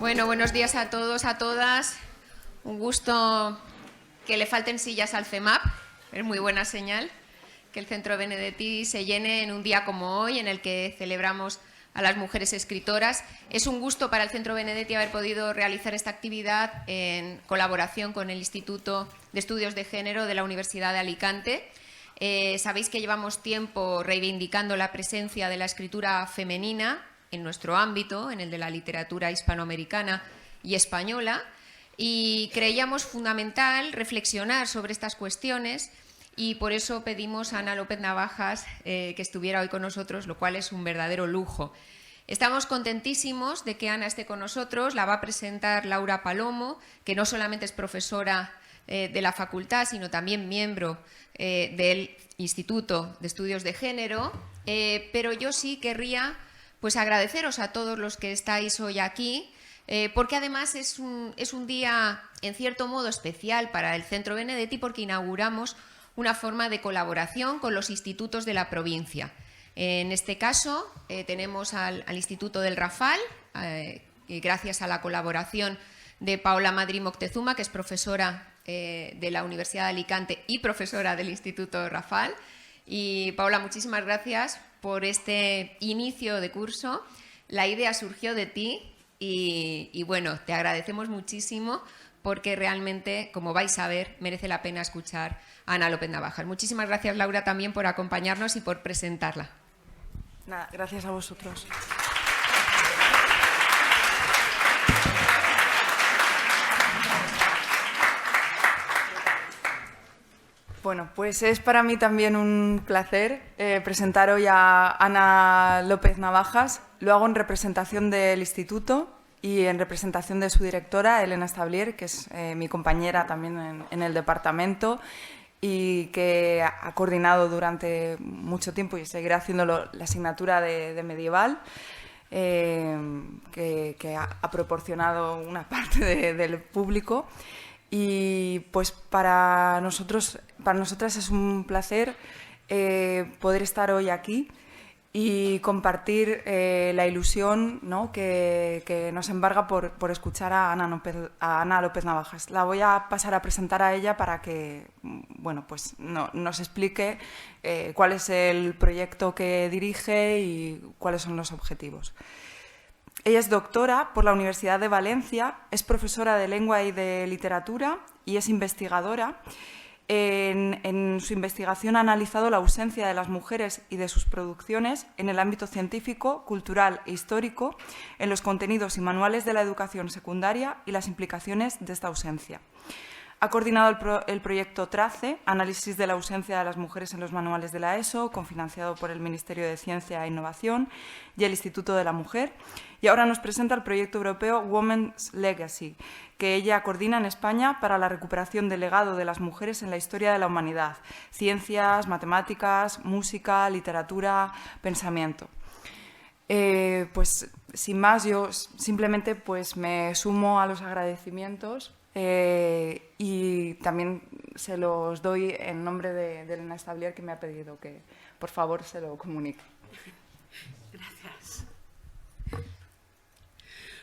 Bueno, buenos días a todos, a todas. Un gusto que le falten sillas al CEMAP. Es muy buena señal que el Centro Benedetti se llene en un día como hoy, en el que celebramos a las mujeres escritoras. Es un gusto para el Centro Benedetti haber podido realizar esta actividad en colaboración con el Instituto de Estudios de Género de la Universidad de Alicante. Sabéis que llevamos tiempo reivindicando la presencia de la escritura femenina en nuestro ámbito, en el de la literatura hispanoamericana y española, y creíamos fundamental reflexionar sobre estas cuestiones, y por eso pedimos a Ana López Navajas que estuviera hoy con nosotros, lo cual es un verdadero lujo. Estamos contentísimos de que Ana esté con nosotros. La va a presentar Laura Palomo, que no solamente es profesora de la facultad, sino también miembro del Instituto de Estudios de Género, pero yo sí querría pues agradeceros a todos los que estáis hoy aquí, porque además es un día en cierto modo especial para el Centro Benedetti, porque inauguramos una forma de colaboración con los institutos de la provincia. En este caso tenemos al Instituto del Rafal, gracias a la colaboración de Paola Madrid Moctezuma, que es profesora de la Universidad de Alicante y profesora del Instituto Rafal. Y Paola, muchísimas gracias por este inicio de curso. La idea surgió de ti y bueno, te agradecemos muchísimo, porque realmente, como vais a ver, merece la pena escuchar a Ana López Navajas. Muchísimas gracias, Laura, también por acompañarnos y por presentarla. Nada, gracias a vosotros. Bueno, pues es para mí también un placer presentar hoy a Ana López Navajas. Lo hago en representación del instituto y en representación de su directora, Elena Stablier, que es mi compañera también en el departamento y que ha coordinado durante mucho tiempo y seguirá haciéndolo la asignatura de medieval, que ha proporcionado una parte del público. Y pues para nosotras es un placer poder estar hoy aquí y compartir la ilusión, ¿no?, que nos embarga por escuchar a Ana López Navajas. La voy a pasar a presentar a ella para que bueno, pues nos explique cuál es el proyecto que dirige y cuáles son los objetivos. Ella es doctora por la Universidad de Valencia, es profesora de lengua y de literatura y es investigadora. En su investigación ha analizado la ausencia de las mujeres y de sus producciones en el ámbito científico, cultural e histórico, en los contenidos y manuales de la educación secundaria y las implicaciones de esta ausencia. Ha coordinado el proyecto TRACE, Análisis de la ausencia de las mujeres en los manuales de la ESO, cofinanciado por el Ministerio de Ciencia e Innovación y el Instituto de la Mujer. Y ahora nos presenta el proyecto europeo Women's Legacy, que ella coordina en España para la recuperación del legado de las mujeres en la historia de la humanidad: ciencias, matemáticas, música, literatura, pensamiento. Pues sin más, yo simplemente pues me sumo a los agradecimientos y también se los doy en nombre de Elena Stablier, que me ha pedido que por favor se lo comunique. Gracias.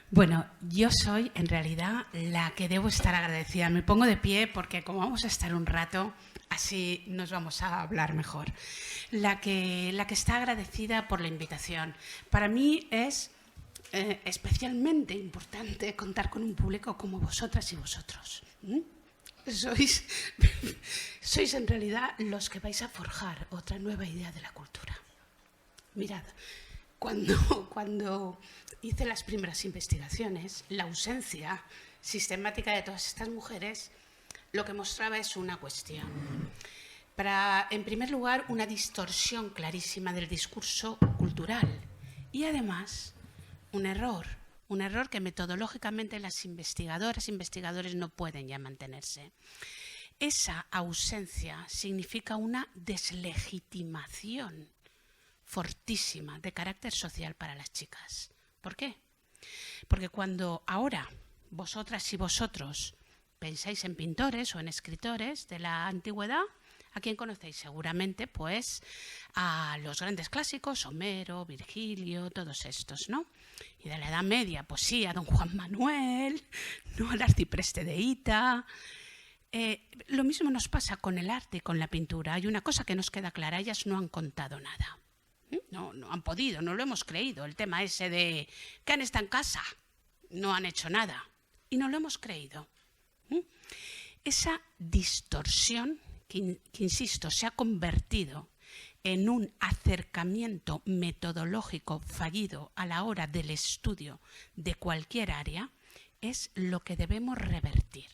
Bueno, yo soy en realidad la que debo estar agradecida. Me pongo de pie porque como vamos a estar un rato, así nos vamos a hablar mejor. La que está agradecida por la invitación. Para mí es especialmente importante contar con un público como vosotras y vosotros. Sois en realidad los que vais a forjar otra nueva idea de la cultura. Mirad, cuando hice las primeras investigaciones, la ausencia sistemática de todas estas mujeres lo que mostraba es una cuestión. En primer lugar, una distorsión clarísima del discurso cultural y además un error que metodológicamente las investigadoras e investigadores no pueden ya mantenerse. Esa ausencia significa una deslegitimación fortísima de carácter social para las chicas. ¿Por qué? Porque cuando ahora vosotras y vosotros pensáis en pintores o en escritores de la antigüedad, ¿A quién conocéis? Seguramente, pues, a los grandes clásicos, Homero, Virgilio, todos estos, ¿no? Y de la Edad Media, pues sí, a don Juan Manuel, ¿no? Al arcipreste de Hita. Lo mismo nos pasa con el arte y con la pintura. Hay una cosa que nos queda clara, ellas no han contado nada. No han podido, no lo hemos creído. El tema ese de que han estado en casa, no han hecho nada. Y no lo hemos creído. Esa distorsión que, insisto, se ha convertido en un acercamiento metodológico fallido a la hora del estudio de cualquier área, es lo que debemos revertir.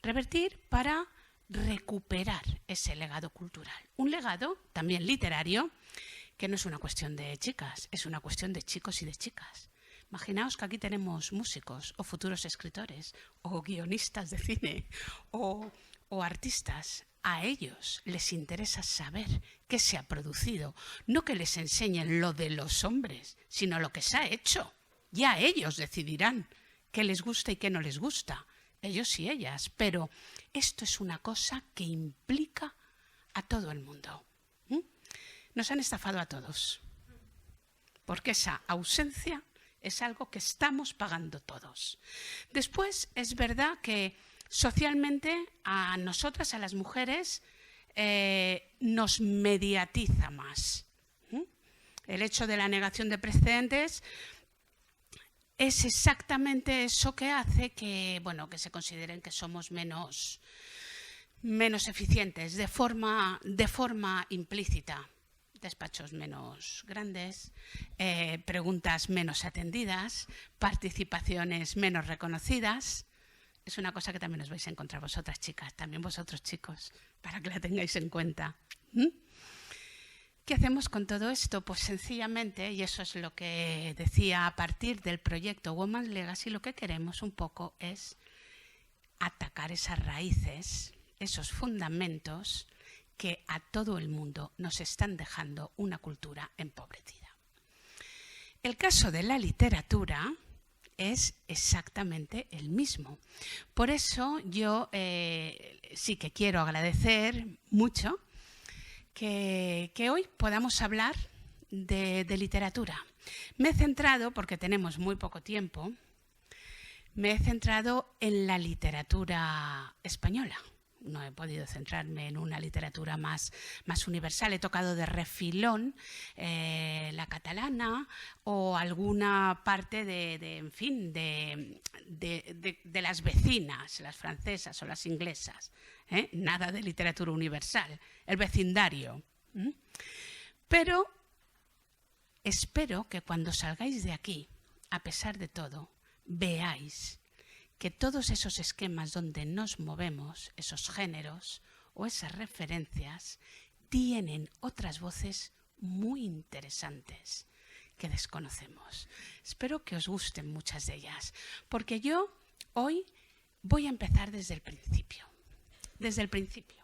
Revertir para recuperar ese legado cultural. Un legado también literario, que no es una cuestión de chicas, es una cuestión de chicos y de chicas. Imaginaos que aquí tenemos músicos o futuros escritores o guionistas de cine o artistas. A ellos les interesa saber qué se ha producido, no que les enseñen lo de los hombres, sino lo que se ha hecho. Ya ellos decidirán qué les gusta y qué no les gusta, ellos y ellas, pero esto es una cosa que implica a todo el mundo. Nos han estafado a todos, porque esa ausencia es algo que estamos pagando todos. Después, es verdad que socialmente a nosotras, a las mujeres, nos mediatiza más. El hecho de la negación de precedentes es exactamente eso que hace que, bueno, que se consideren que somos menos eficientes de forma implícita. Despachos menos grandes, preguntas menos atendidas, participaciones menos reconocidas. Es una cosa que también os vais a encontrar vosotras, chicas, también vosotros, chicos, para que la tengáis en cuenta. ¿Qué hacemos con todo esto? Pues sencillamente, y eso es lo que decía a partir del proyecto Women's Legacy, lo que queremos un poco es atacar esas raíces, esos fundamentos que a todo el mundo nos están dejando una cultura empobrecida. El caso de la literatura es exactamente el mismo. Por eso yo sí que quiero agradecer mucho que hoy podamos hablar de literatura. Me he centrado, porque tenemos muy poco tiempo, me he centrado en la literatura española. No he podido centrarme en una literatura más universal. He tocado de refilón la catalana o alguna parte de las vecinas, las francesas o las inglesas. Nada de literatura universal, el vecindario. Pero espero que cuando salgáis de aquí, a pesar de todo, veáis que todos esos esquemas donde nos movemos, esos géneros o esas referencias, tienen otras voces muy interesantes que desconocemos. Espero que os gusten muchas de ellas, porque yo hoy voy a empezar desde el principio. Desde el principio.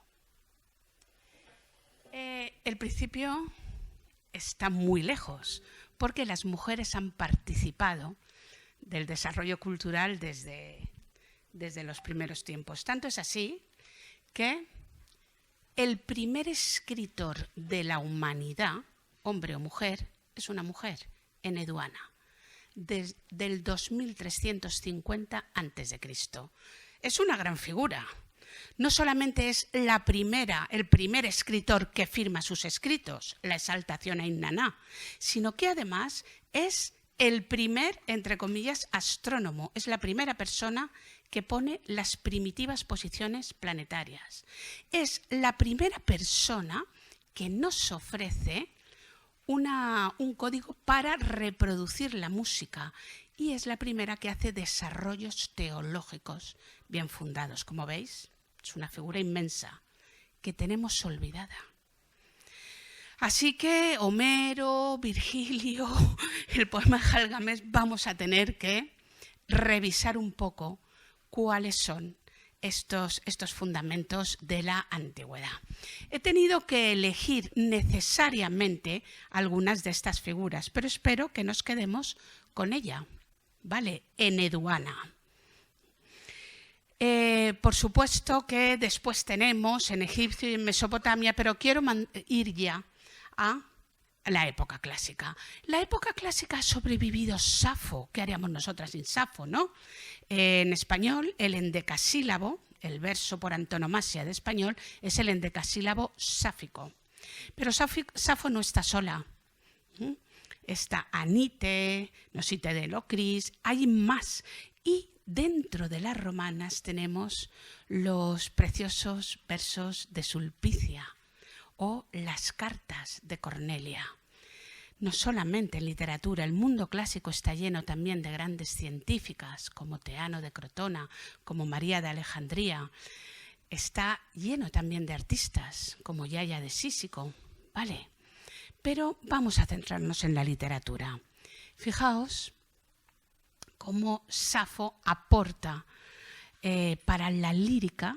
El principio está muy lejos, porque las mujeres han participado del desarrollo cultural desde los primeros tiempos. Tanto es así que el primer escritor de la humanidad, hombre o mujer, es una mujer, Eneduana, del 2350 a.C. Es una gran figura. No solamente es el primer escritor que firma sus escritos, la exaltación a Inanna, sino que además es el primer, entre comillas, astrónomo. Es la primera persona que pone las primitivas posiciones planetarias. Es la primera persona que nos ofrece un código para reproducir la música y es la primera que hace desarrollos teológicos bien fundados. Como veis, es una figura inmensa que tenemos olvidada. Así que Homero, Virgilio, el poema de Gilgamesh, vamos a tener que revisar un poco cuáles son estos fundamentos de la antigüedad. He tenido que elegir necesariamente algunas de estas figuras, pero espero que nos quedemos con ella, ¿vale? Eneduana. Por supuesto que después tenemos en Egipto y en Mesopotamia, pero quiero ir ya a la época clásica. La época clásica ha sobrevivido Safo. ¿Qué haríamos nosotras sin Safo, no? En español, el endecasílabo, el verso por antonomasia de español, es el endecasílabo sáfico. Pero Safo no está sola. Está Anite, Nosite de Locris, hay más. Y dentro de las romanas tenemos los preciosos versos de Sulpicia o las cartas de Cornelia. No solamente en literatura, el mundo clásico está lleno también de grandes científicas como Teano de Crotona, como María de Alejandría. Está lleno también de artistas como Yaya de Sísico, ¿vale? Pero vamos a centrarnos en la literatura. Fijaos cómo Safo aporta para la lírica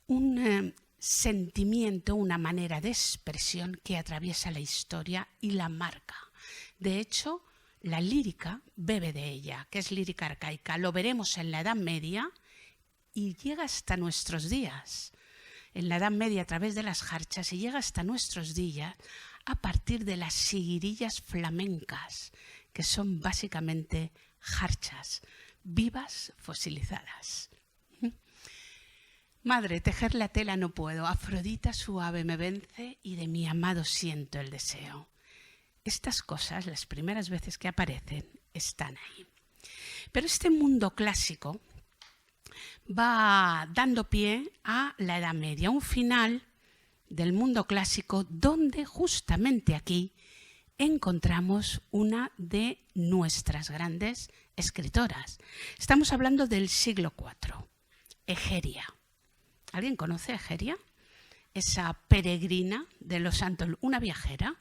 un sentimiento, una manera de expresión que atraviesa la historia y la marca. De hecho, la lírica bebe de ella, que es lírica arcaica. Lo veremos en la Edad Media y llega hasta nuestros días. En la Edad Media a través de las jarchas y llega hasta nuestros días a partir de las siguirillas flamencas, que son básicamente jarchas vivas fosilizadas. Madre, tejer la tela no puedo, Afrodita suave me vence y de mi amado siento el deseo. Estas cosas, las primeras veces que aparecen, están ahí. Pero este mundo clásico va dando pie a la Edad Media, un final del mundo clásico donde justamente aquí encontramos una de nuestras grandes escritoras. Estamos hablando del siglo IV, Egeria. ¿Alguien conoce a Egeria? Esa peregrina de los santos, una viajera,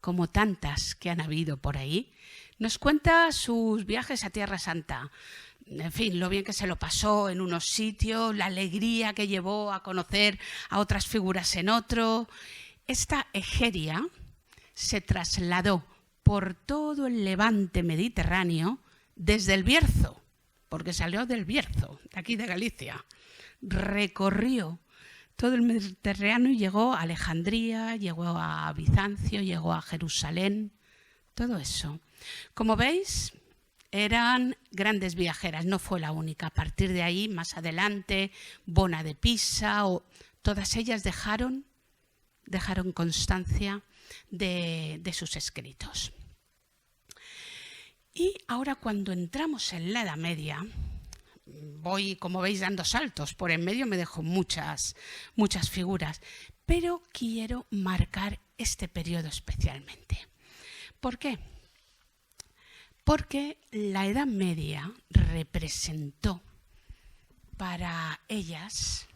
como tantas que han habido por ahí, nos cuenta sus viajes a Tierra Santa. En fin, lo bien que se lo pasó en unos sitios, la alegría que llevó a conocer a otras figuras en otro. Esta Egeria se trasladó por todo el levante mediterráneo desde el Bierzo, porque salió del Bierzo, de aquí de Galicia. Recorrió todo el Mediterráneo y llegó a Alejandría, llegó a Bizancio, llegó a Jerusalén, todo eso. Como veis, eran grandes viajeras, no fue la única. A partir de ahí, más adelante, Bona de Pisa, todas ellas dejaron constancia de sus escritos. Y ahora cuando entramos en la Edad Media, voy, como veis, dando saltos. Por en medio me dejo muchas figuras, pero quiero marcar este periodo especialmente. ¿Por qué? Porque la Edad Media representó para ellas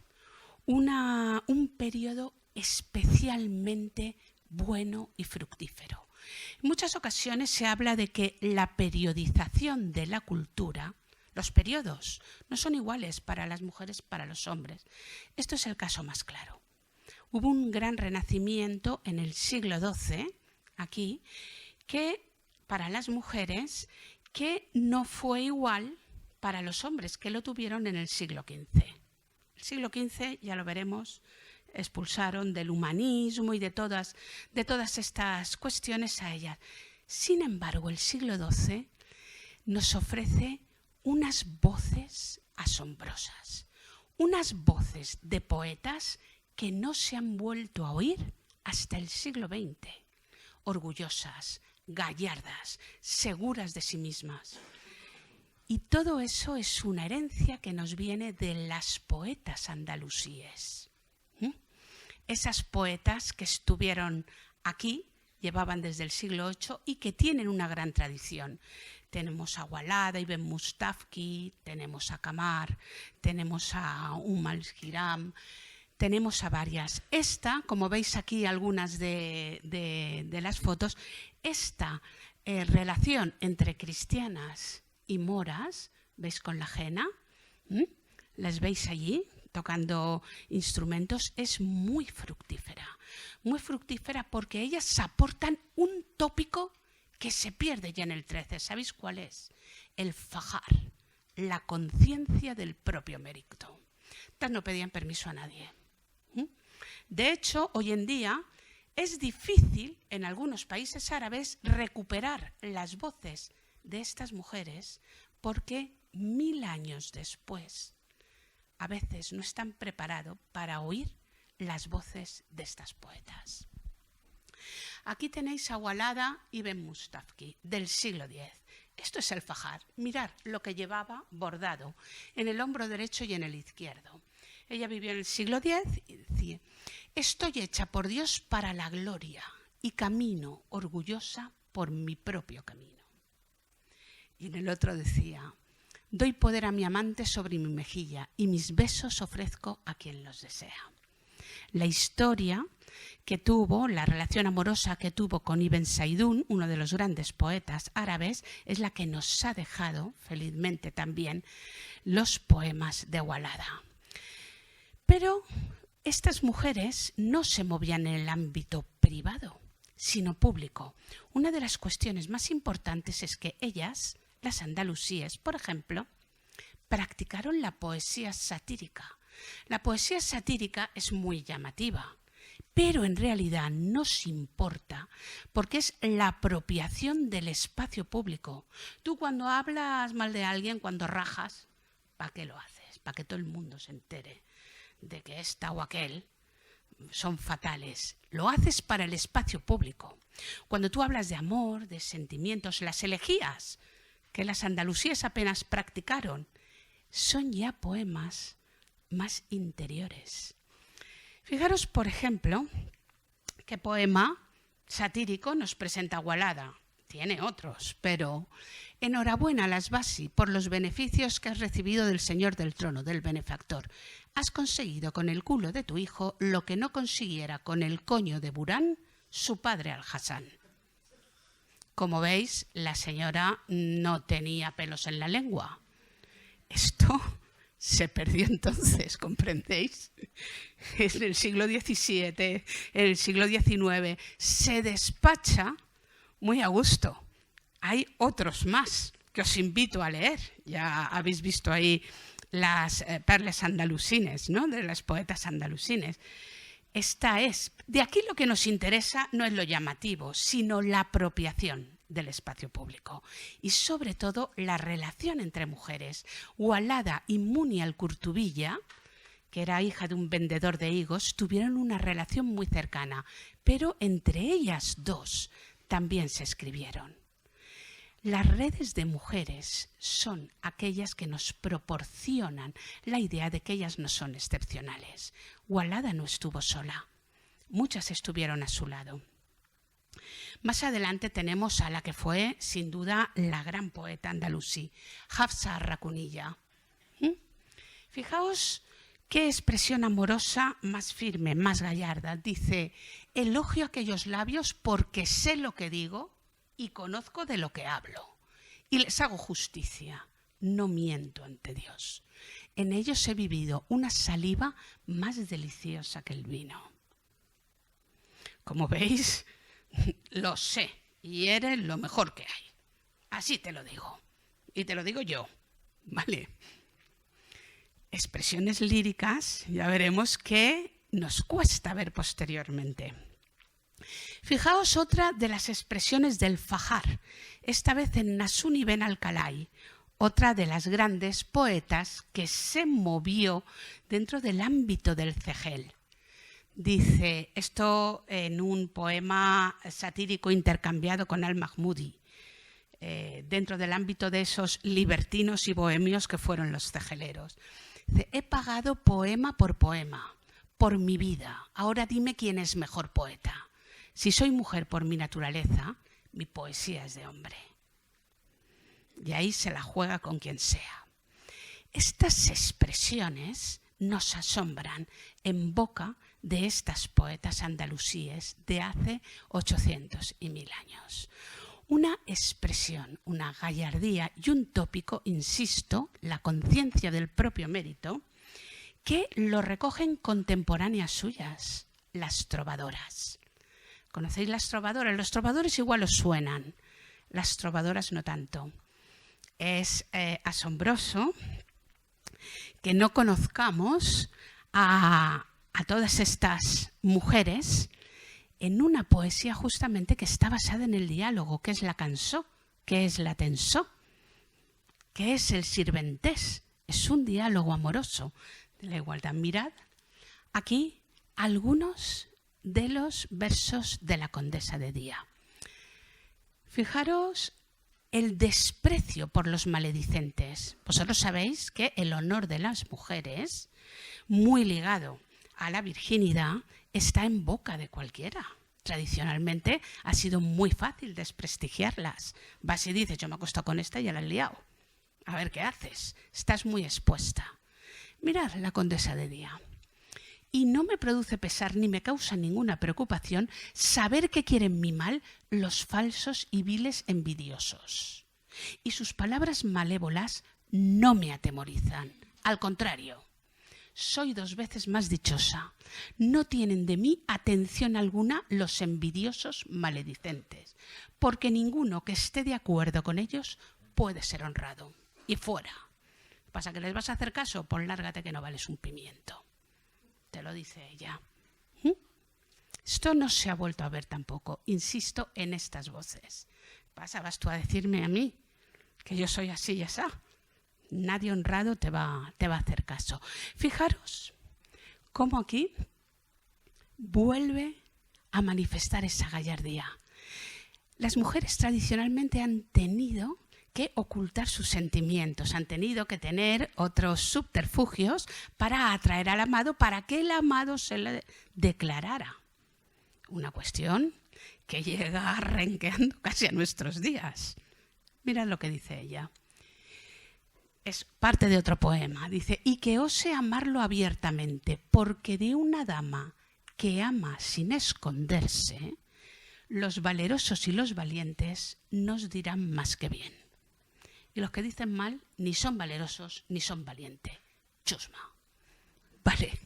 un periodo especialmente bueno y fructífero. En muchas ocasiones se habla de que la periodización de la cultura, los periodos, no son iguales para las mujeres para los hombres. Esto es el caso más claro. Hubo un gran renacimiento en el siglo XII, aquí, que para las mujeres, que no fue igual para los hombres, que lo tuvieron en el siglo XV. El siglo XV, ya lo veremos, expulsaron del humanismo y de todas estas cuestiones a ellas. Sin embargo, el siglo XII nos ofrece unas voces asombrosas, unas voces de poetas que no se han vuelto a oír hasta el siglo XX, orgullosas, gallardas, seguras de sí mismas. Y todo eso es una herencia que nos viene de las poetas andalusíes. Esas poetas que estuvieron aquí, llevaban desde el siglo VIII y que tienen una gran tradición. Tenemos a Walada, Ibn Mustafki, tenemos a Kamar, tenemos a al-Hiram, tenemos a varias. Esta, como veis aquí algunas de las fotos, esta relación entre cristianas y moras, ¿veis con la jena? ¿Las veis allí tocando instrumentos? Es muy fructífera porque ellas aportan un tópico que se pierde ya en el XIII. ¿Sabéis cuál es? El fajar, la conciencia del propio mérito. Estas no pedían permiso a nadie. De hecho, hoy en día es difícil en algunos países árabes recuperar las voces de estas mujeres porque 1000 años después a veces no están preparados para oír las voces de estas poetas. Aquí tenéis a Walada ibn Mustafki, del siglo X. Esto es el fajar. Mirad lo que llevaba bordado en el hombro derecho y en el izquierdo. Ella vivió en el siglo X y decía: estoy hecha por Dios para la gloria y camino orgullosa por mi propio camino. Y en el otro decía: doy poder a mi amante sobre mi mejilla y mis besos ofrezco a quien los desea. La historia que tuvo, la relación amorosa que tuvo con Ibn Saidún, uno de los grandes poetas árabes, es la que nos ha dejado, felizmente también, los poemas de Walada. Pero estas mujeres no se movían en el ámbito privado, sino público. Una de las cuestiones más importantes es que ellas, las andalusíes, por ejemplo, practicaron la poesía satírica. La poesía satírica es muy llamativa, pero en realidad nos importa porque es la apropiación del espacio público. Tú cuando hablas mal de alguien, cuando rajas, ¿para qué lo haces? Para que todo el mundo se entere de que esta o aquel son fatales. Lo haces para el espacio público. Cuando tú hablas de amor, de sentimientos, las elegías que las andalusíes apenas practicaron, son ya poemas más interiores. Fijaros, por ejemplo, qué poema satírico nos presenta Walada. Tiene otros, pero enhorabuena, Lasbasi, por los beneficios que has recibido del Señor del Trono, del benefactor. Has conseguido con el culo de tu hijo lo que no consiguiera con el coño de Burán, su padre Al-Hassan. Como veis, la señora no tenía pelos en la lengua. Esto se perdió entonces, ¿comprendéis? En el siglo XVII, en el siglo XIX, se despacha muy a gusto. Hay otros más que os invito a leer. Ya habéis visto ahí las perles andalusines, ¿no?, de las poetas andalusines. Esta es, de aquí lo que nos interesa no es lo llamativo, sino la apropiación del espacio público y sobre todo la relación entre mujeres. Walada y Muni al-Kurtubiyya, que era hija de un vendedor de higos, tuvieron una relación muy cercana, pero entre ellas dos también se escribieron. Las redes de mujeres son aquellas que nos proporcionan la idea de que ellas no son excepcionales. Walada no estuvo sola, muchas estuvieron a su lado. Más adelante tenemos a la que fue, sin duda, la gran poeta andalusí, Hafsa Arrakuniyya. Fijaos qué expresión amorosa más firme, más gallarda. Dice: elogio aquellos labios porque sé lo que digo y conozco de lo que hablo. Y les hago justicia, no miento ante Dios. En ellos he vivido una saliva más deliciosa que el vino. Como veis, lo sé y eres lo mejor que hay. Así te lo digo. Y te lo digo yo. ¿Vale? Expresiones líricas, ya veremos que nos cuesta ver posteriormente. Fijaos otra de las expresiones del fajar, esta vez en Nasun ibn al-Kalai, otra de las grandes poetas que se movió dentro del ámbito del cejel. Dice esto en un poema satírico intercambiado con al-Mahmudi, dentro del ámbito de esos libertinos y bohemios que fueron los cejeleros. Dice: he pagado poema por mi vida. Ahora dime quién es mejor poeta. Si soy mujer por mi naturaleza, mi poesía es de hombre. Y ahí se la juega con quien sea. Estas expresiones nos asombran en boca de estas poetas andalusíes de hace 800 y 1000 años. Una expresión, una gallardía y un tópico, insisto, la conciencia del propio mérito, que lo recogen contemporáneas suyas, las trovadoras. ¿Conocéis las trovadoras? Los trovadores igual os suenan, las trovadoras no tanto. es asombroso que no conozcamos a todas estas mujeres en una poesía justamente que está basada en el diálogo, que es la cançó, que es la tensó, que es el sirventés. Es un diálogo amoroso de la igualdad. Mirad aquí algunos de los versos de la Condesa de Día. Fijaros el desprecio por los maledicentes. Vosotros sabéis que el honor de las mujeres, muy ligado a la virginidad, está en boca de cualquiera. Tradicionalmente ha sido muy fácil desprestigiarlas. Vas y dices, yo me acuesto con esta y ya la has liado. A ver qué haces. Estás muy expuesta. Mirad la Condesa de Día. Y no me produce pesar ni me causa ninguna preocupación saber que quieren mi mal los falsos y viles envidiosos. Y sus palabras malévolas no me atemorizan. Al contrario, soy 2 veces más dichosa. No tienen de mí atención alguna los envidiosos maledicentes, porque ninguno que esté de acuerdo con ellos puede ser honrado. Y fuera. ¿Pasa que les vas a hacer caso? Pues lárgate que no vales un pimiento. Te lo dice ella. Esto no se ha vuelto a ver tampoco. Insisto en estas voces. ¿Vas tú a decirme a mí que yo soy así y así? Nadie honrado te va a hacer caso. Fijaros cómo aquí vuelve a manifestar esa gallardía. Las mujeres tradicionalmente han tenido que ocultar sus sentimientos, han tenido que tener otros subterfugios para atraer al amado, para que el amado se le declarara. Una cuestión que llega renqueando casi a nuestros días. Mirad lo que dice ella. Es parte de otro poema. Dice, y que ose amarlo abiertamente, porque de una dama que ama sin esconderse, los valerosos y los valientes nos dirán más que bien. Y los que dicen mal ni son valerosos ni son valientes. Chusma. Vale.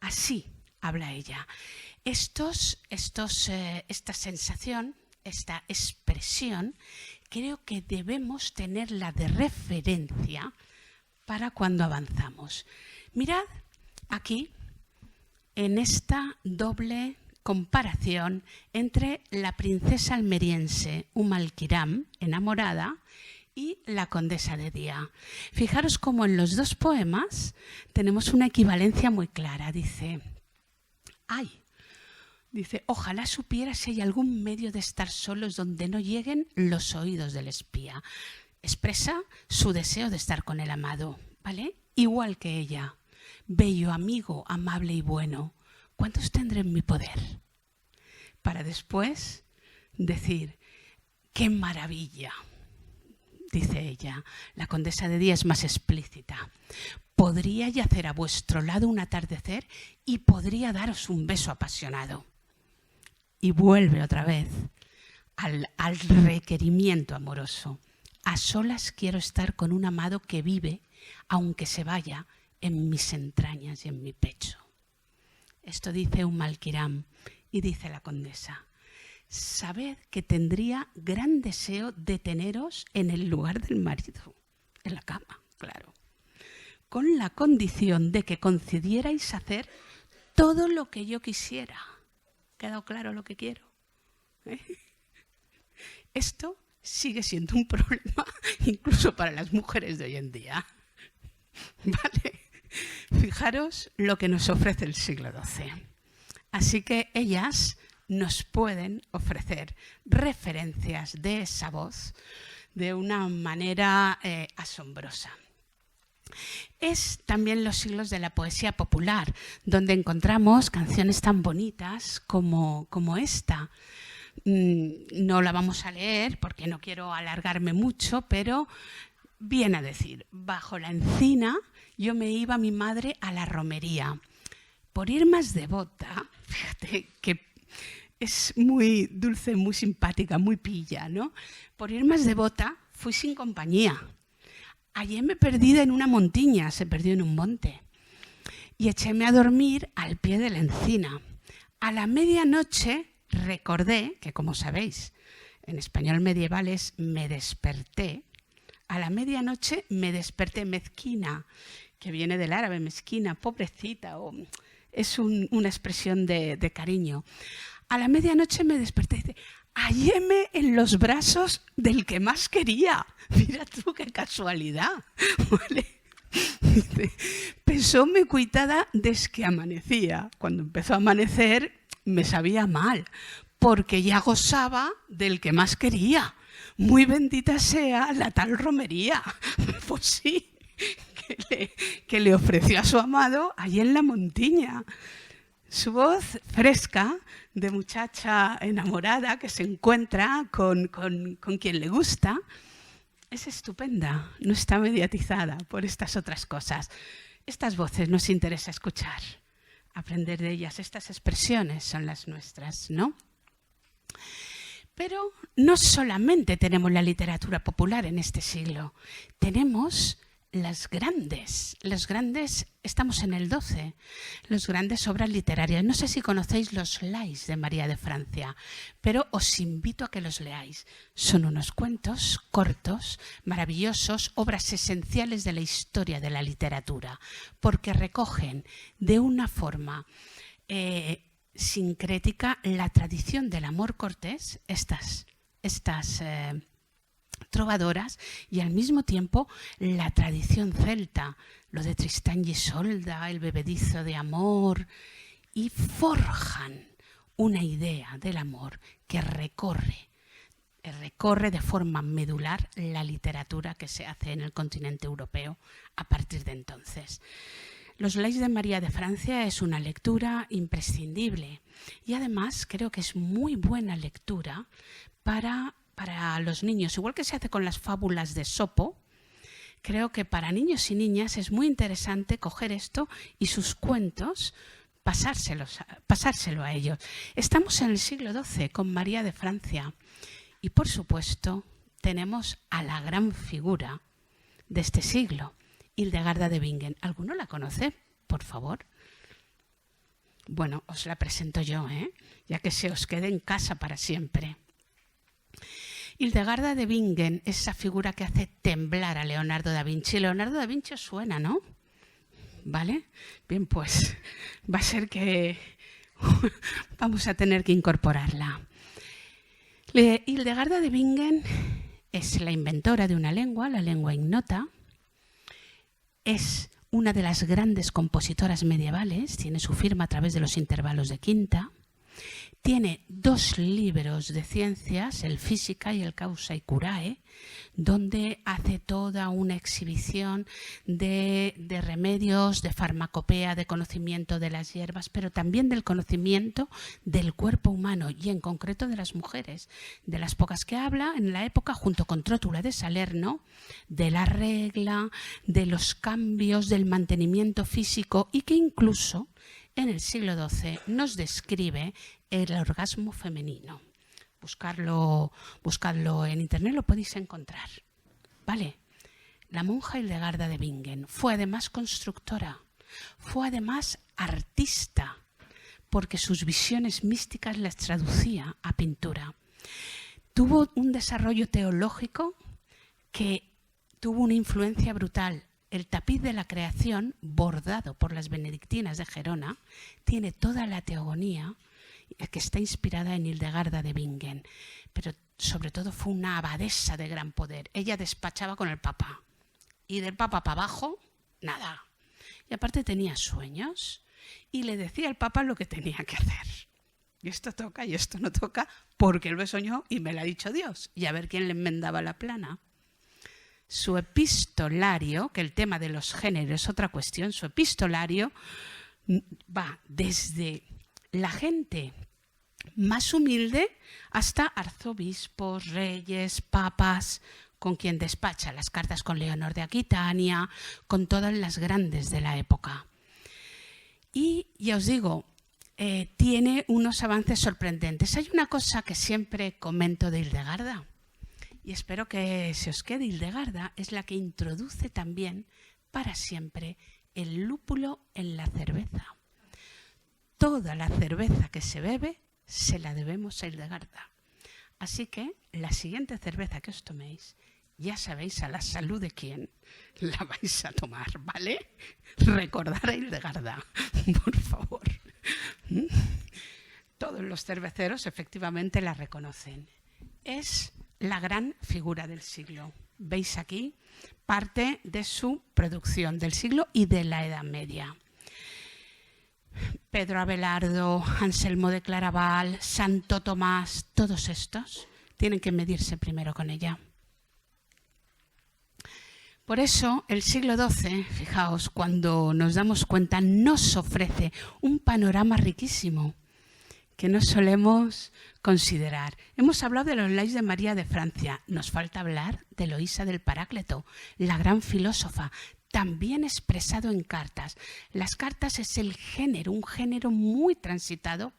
Así habla ella. Esta sensación, esta expresión, creo que debemos tenerla de referencia para cuando avanzamos. Mirad aquí en esta doble comparación entre la princesa almeriense Alquiram, enamorada, y la Condesa de Día. Fijaros cómo en los 2 poemas tenemos una equivalencia muy clara. Dice, ojalá supiera si hay algún medio de estar solos donde no lleguen los oídos del espía. Expresa su deseo de estar con el amado, ¿vale? Igual que ella. Bello amigo, amable y bueno, ¿cuántos tendré en mi poder? Para después decir, ¡qué maravilla! Dice ella, la Condesa de Día es más explícita. Podría yacer a vuestro lado un atardecer y podría daros un beso apasionado. Y vuelve otra vez al requerimiento amoroso. A solas quiero estar con un amado que vive, aunque se vaya, en mis entrañas y en mi pecho. Esto dice Alquiram y dice la Condesa. Sabed que tendría gran deseo de teneros en el lugar del marido, en la cama, claro, con la condición de que concedierais hacer todo lo que yo quisiera. ¿Quedado claro lo que quiero? Esto sigue siendo un problema incluso para las mujeres de hoy en día. ¿Vale? Fijaros lo que nos ofrece el siglo XII. Así que ellas nos pueden ofrecer referencias de esa voz de una manera asombrosa. Es también los siglos de la poesía popular, donde encontramos canciones tan bonitas como esta. No la vamos a leer porque no quiero alargarme mucho, pero viene a decir, bajo la encina yo me iba mi madre a la romería. Por ir más devota, fíjate que es muy dulce, muy simpática, muy pilla, ¿no? Por ir más devota, fui sin compañía. Halléme perdida en una montiña, se perdió en un monte. Y echéme a dormir al pie de la encina. A la medianoche recordé, que como sabéis, en español medieval es me desperté, a la medianoche me desperté mezquina, que viene del árabe mezquina, pobrecita, o es una expresión de cariño. A la medianoche me desperté y dice, halléme en los brazos del que más quería. Mira tú qué casualidad, ¿vale? Dice, pesóme cuitada desde que amanecía. Cuando empezó a amanecer me sabía mal, porque ya gozaba del que más quería. Muy bendita sea la tal romería. Pues sí, que le ofreció a su amado allí en la montiña. Su voz fresca, de muchacha enamorada que se encuentra con quien le gusta, es estupenda, no está mediatizada por estas otras cosas. Estas voces nos interesa escuchar, aprender de ellas. Estas expresiones son las nuestras, ¿no? Pero no solamente tenemos la literatura popular en este siglo, tenemos los grandes, estamos en el 12, los grandes obras literarias. No sé si conocéis los Lais de María de Francia, pero os invito a que los leáis. Son unos cuentos cortos, maravillosos, obras esenciales de la historia de la literatura, porque recogen de una forma sincrética la tradición del amor cortés, estas trovadoras, y al mismo tiempo la tradición celta, lo de Tristán y Isolda, el bebedizo de amor, y forjan una idea del amor que recorre de forma medular la literatura que se hace en el continente europeo a partir de entonces. Los Lais de María de Francia es una lectura imprescindible y además creo que es muy buena lectura para los niños. Igual que se hace con las fábulas de Esopo, creo que para niños y niñas es muy interesante coger esto y sus cuentos, pasárselo a ellos. Estamos en el siglo XII con María de Francia y, por supuesto, tenemos a la gran figura de este siglo, Hildegarda de Bingen. ¿Alguno la conoce, por favor? Bueno, os la presento yo, ya que se os quede en casa para siempre. Hildegarda de Bingen es esa figura que hace temblar a Leonardo da Vinci. Leonardo da Vinci os suena, ¿no? ¿Vale? Bien, pues va a ser que vamos a tener que incorporarla. Hildegarda de Bingen es la inventora de una lengua, la lengua ignota. Es una de las grandes compositoras medievales, tiene su firma a través de los intervalos de quinta. Tiene 2 libros de ciencias, el Física y el Causa y Curae, donde hace toda una exhibición de remedios, de farmacopea, de conocimiento de las hierbas, pero también del conocimiento del cuerpo humano y en concreto de las mujeres, de las pocas que habla en la época, junto con Trótula de Salerno, de la regla, de los cambios, del mantenimiento físico y que incluso en el siglo XII nos describe el orgasmo femenino. Buscadlo en internet, lo podéis encontrar. ¿Vale? La monja Hildegarda de Bingen fue además constructora, fue además artista, porque sus visiones místicas las traducía a pintura. Tuvo un desarrollo teológico que tuvo una influencia brutal. El tapiz de la creación, bordado por las benedictinas de Gerona, tiene toda la teogonía que está inspirada en Hildegarda de Bingen, pero sobre todo fue una abadesa de gran poder. Ella despachaba con el Papa y del Papa para abajo, nada. Y aparte tenía sueños y le decía al Papa lo que tenía que hacer. Y esto toca y esto no toca porque él lo soñó y me lo ha dicho Dios. Y a ver quién le enmendaba la plana. Su epistolario, que el tema de los géneros es otra cuestión, su epistolario va desde la gente más humilde hasta arzobispos, reyes, papas, con quien despacha las cartas con Leonor de Aquitania, con todas las grandes de la época. Y ya os digo, tiene unos avances sorprendentes. Hay una cosa que siempre comento de Hildegarda, y espero que se os quede. Hildegarda es la que introduce también para siempre el lúpulo en la cerveza. Toda la cerveza que se bebe se la debemos a Hildegarda. Así que la siguiente cerveza que os toméis, Ya sabéis a la salud de quién la vais a tomar, ¿vale? Recordar a Hildegarda, por favor. Todos los cerveceros efectivamente la reconocen. Es la gran figura del siglo. Veis aquí parte de su producción del siglo y de la Edad Media. Pedro Abelardo, Anselmo de Claraval, Santo Tomás, todos estos tienen que medirse primero con ella. Por eso el siglo XII, fijaos, cuando nos damos cuenta, nos ofrece un panorama riquísimo que no solemos considerar. Hemos hablado de los Lais de María de Francia, nos falta hablar de Eloísa del Paráclito, la gran filósofa, también expresado en cartas. Las cartas es el género, un género muy transitado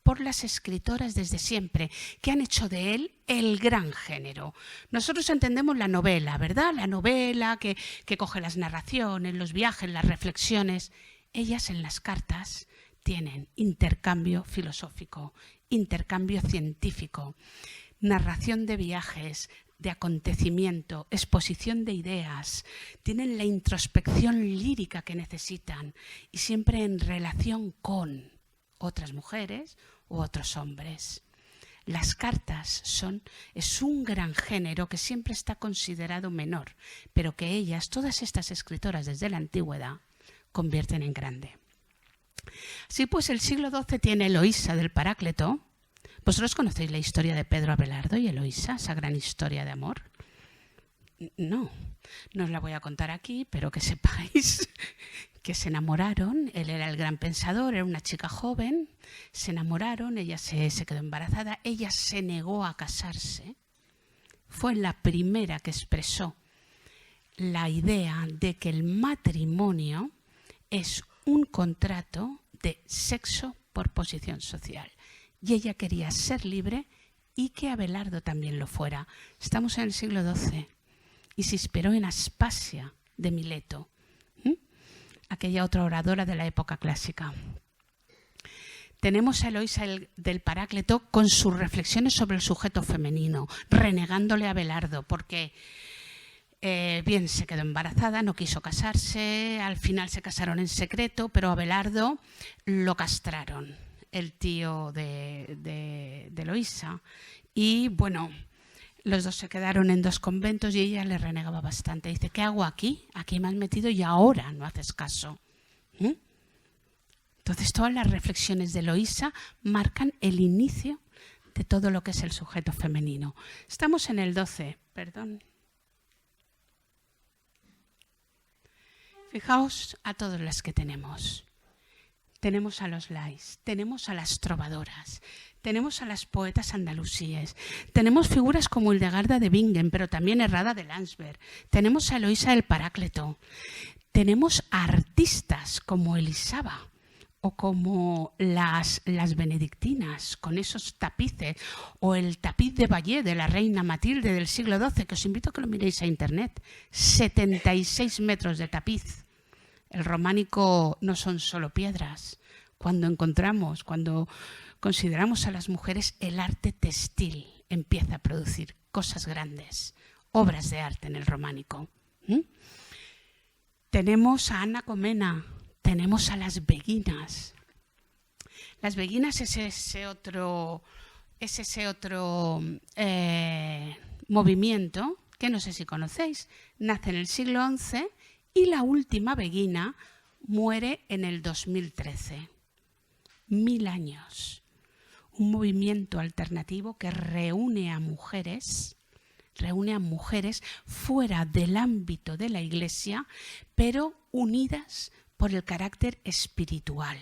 por las escritoras desde siempre, que han hecho de él el gran género. Nosotros entendemos la novela, ¿verdad? La novela que coge las narraciones, los viajes, las reflexiones. Ellas en las cartas tienen intercambio filosófico, intercambio científico, narración de viajes, de acontecimiento, exposición de ideas, tienen la introspección lírica que necesitan y siempre en relación con otras mujeres u otros hombres. Las cartas es un gran género que siempre está considerado menor, pero que ellas, todas estas escritoras desde la antigüedad, convierten en grande. Así pues, el siglo XII tiene Eloísa del Paráclito. ¿Vosotros conocéis la historia de Pedro Abelardo y Eloísa, esa gran historia de amor? No os la voy a contar aquí, pero que sepáis que se enamoraron. Él era el gran pensador, era una chica joven, se enamoraron, ella se quedó embarazada, ella se negó a casarse. Fue la primera que expresó la idea de que el matrimonio es un contrato de sexo por posición social. Y ella quería ser libre y que Abelardo también lo fuera. Estamos en el siglo XII y se inspiró en Aspasia de Mileto, aquella otra oradora de la época clásica. Tenemos a Eloísa del Paráclito con sus reflexiones sobre el sujeto femenino, renegándole a Abelardo, porque bien se quedó embarazada, no quiso casarse, al final se casaron en secreto, pero a Abelardo lo castraron, el tío de Eloísa. Y bueno, los dos se quedaron en dos conventos y ella le renegaba bastante. Dice, ¿qué hago aquí? Aquí me has metido y ahora no haces caso. Entonces todas las reflexiones de Eloísa marcan el inicio de todo lo que es el sujeto femenino. Estamos en el 12, perdón. Fijaos a todas las que tenemos. Tenemos a los lais, tenemos a las trovadoras, tenemos a las poetas andalusíes, tenemos figuras como Hildegarda de Bingen, pero también Herrada de Landsberg, tenemos a Eloísa del Paráclito, tenemos a artistas como Elisaba o como las benedictinas con esos tapices, o el tapiz de Vallée de la reina Matilde del siglo XII, que os invito a que lo miréis a internet, 76 metros de tapiz. El románico no son solo piedras. Cuando consideramos a las mujeres, el arte textil empieza a producir cosas grandes, obras de arte en el románico. Tenemos a Ana Comnena, tenemos a las beguinas. Las beguinas es ese otro movimiento que no sé si conocéis. Nace en el siglo XI y la última beguina muere en el 2013. 1000 años. Un movimiento alternativo que reúne a mujeres fuera del ámbito de la Iglesia, pero unidas por el carácter espiritual.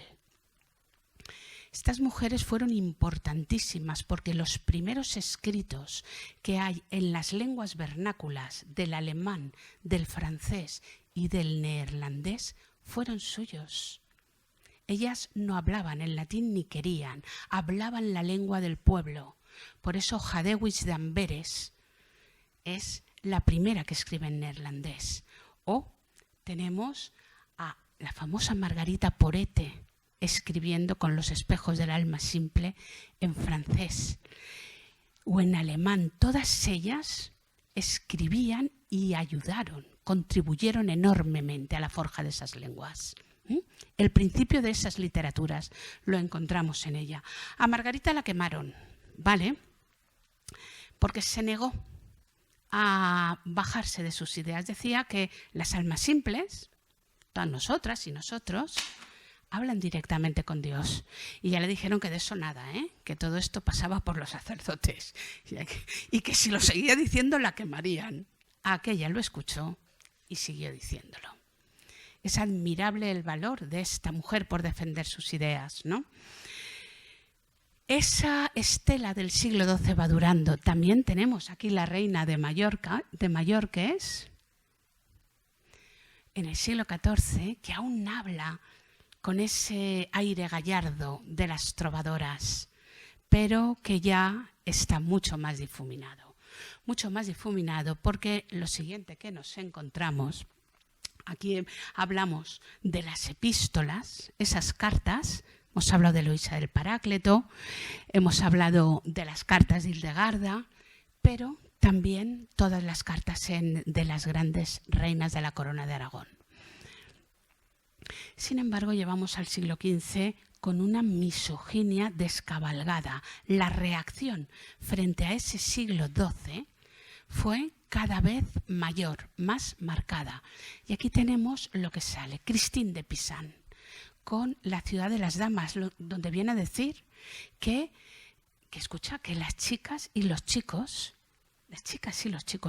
Estas mujeres fueron importantísimas porque los primeros escritos que hay en las lenguas vernáculas del alemán, del francés y del neerlandés fueron suyos. Ellas no hablaban el latín ni querían, hablaban la lengua del pueblo. Por eso Hadewis de Amberes es la primera que escribe en neerlandés. O tenemos a la famosa Margarita Porete escribiendo con los espejos del alma simple en francés o en alemán. Todas ellas escribían y ayudaron, contribuyeron enormemente a la forja de esas lenguas. El principio de esas literaturas lo encontramos en ella. A Margarita la quemaron, ¿vale? Porque se negó a bajarse de sus ideas. Decía que las almas simples, todas nosotras y nosotros, hablan directamente con Dios. Y ya le dijeron que de eso nada, que todo esto pasaba por los sacerdotes. Y que si lo seguía diciendo la quemarían. Aquella lo escuchó y siguió diciéndolo. Es admirable el valor de esta mujer por defender sus ideas, ¿no? Esa estela del siglo XII va durando. También tenemos aquí la reina de Mallorca, es en el siglo XIV, que aún habla con ese aire gallardo de las trovadoras, pero que ya está mucho más difuminado porque lo siguiente que nos encontramos, aquí hablamos de las epístolas, esas cartas. Hemos hablado de Eloísa del Paráclito, hemos hablado de las cartas de Hildegarda, pero también todas las cartas de las grandes reinas de la corona de Aragón. Sin embargo, llevamos al siglo XV con una misoginia descabalgada. La reacción frente a ese siglo XII fue cada vez mayor, más marcada. Y aquí tenemos lo que sale, Christine de Pisan, con La ciudad de las damas, donde viene a decir que escucha, que las chicas y los chicos,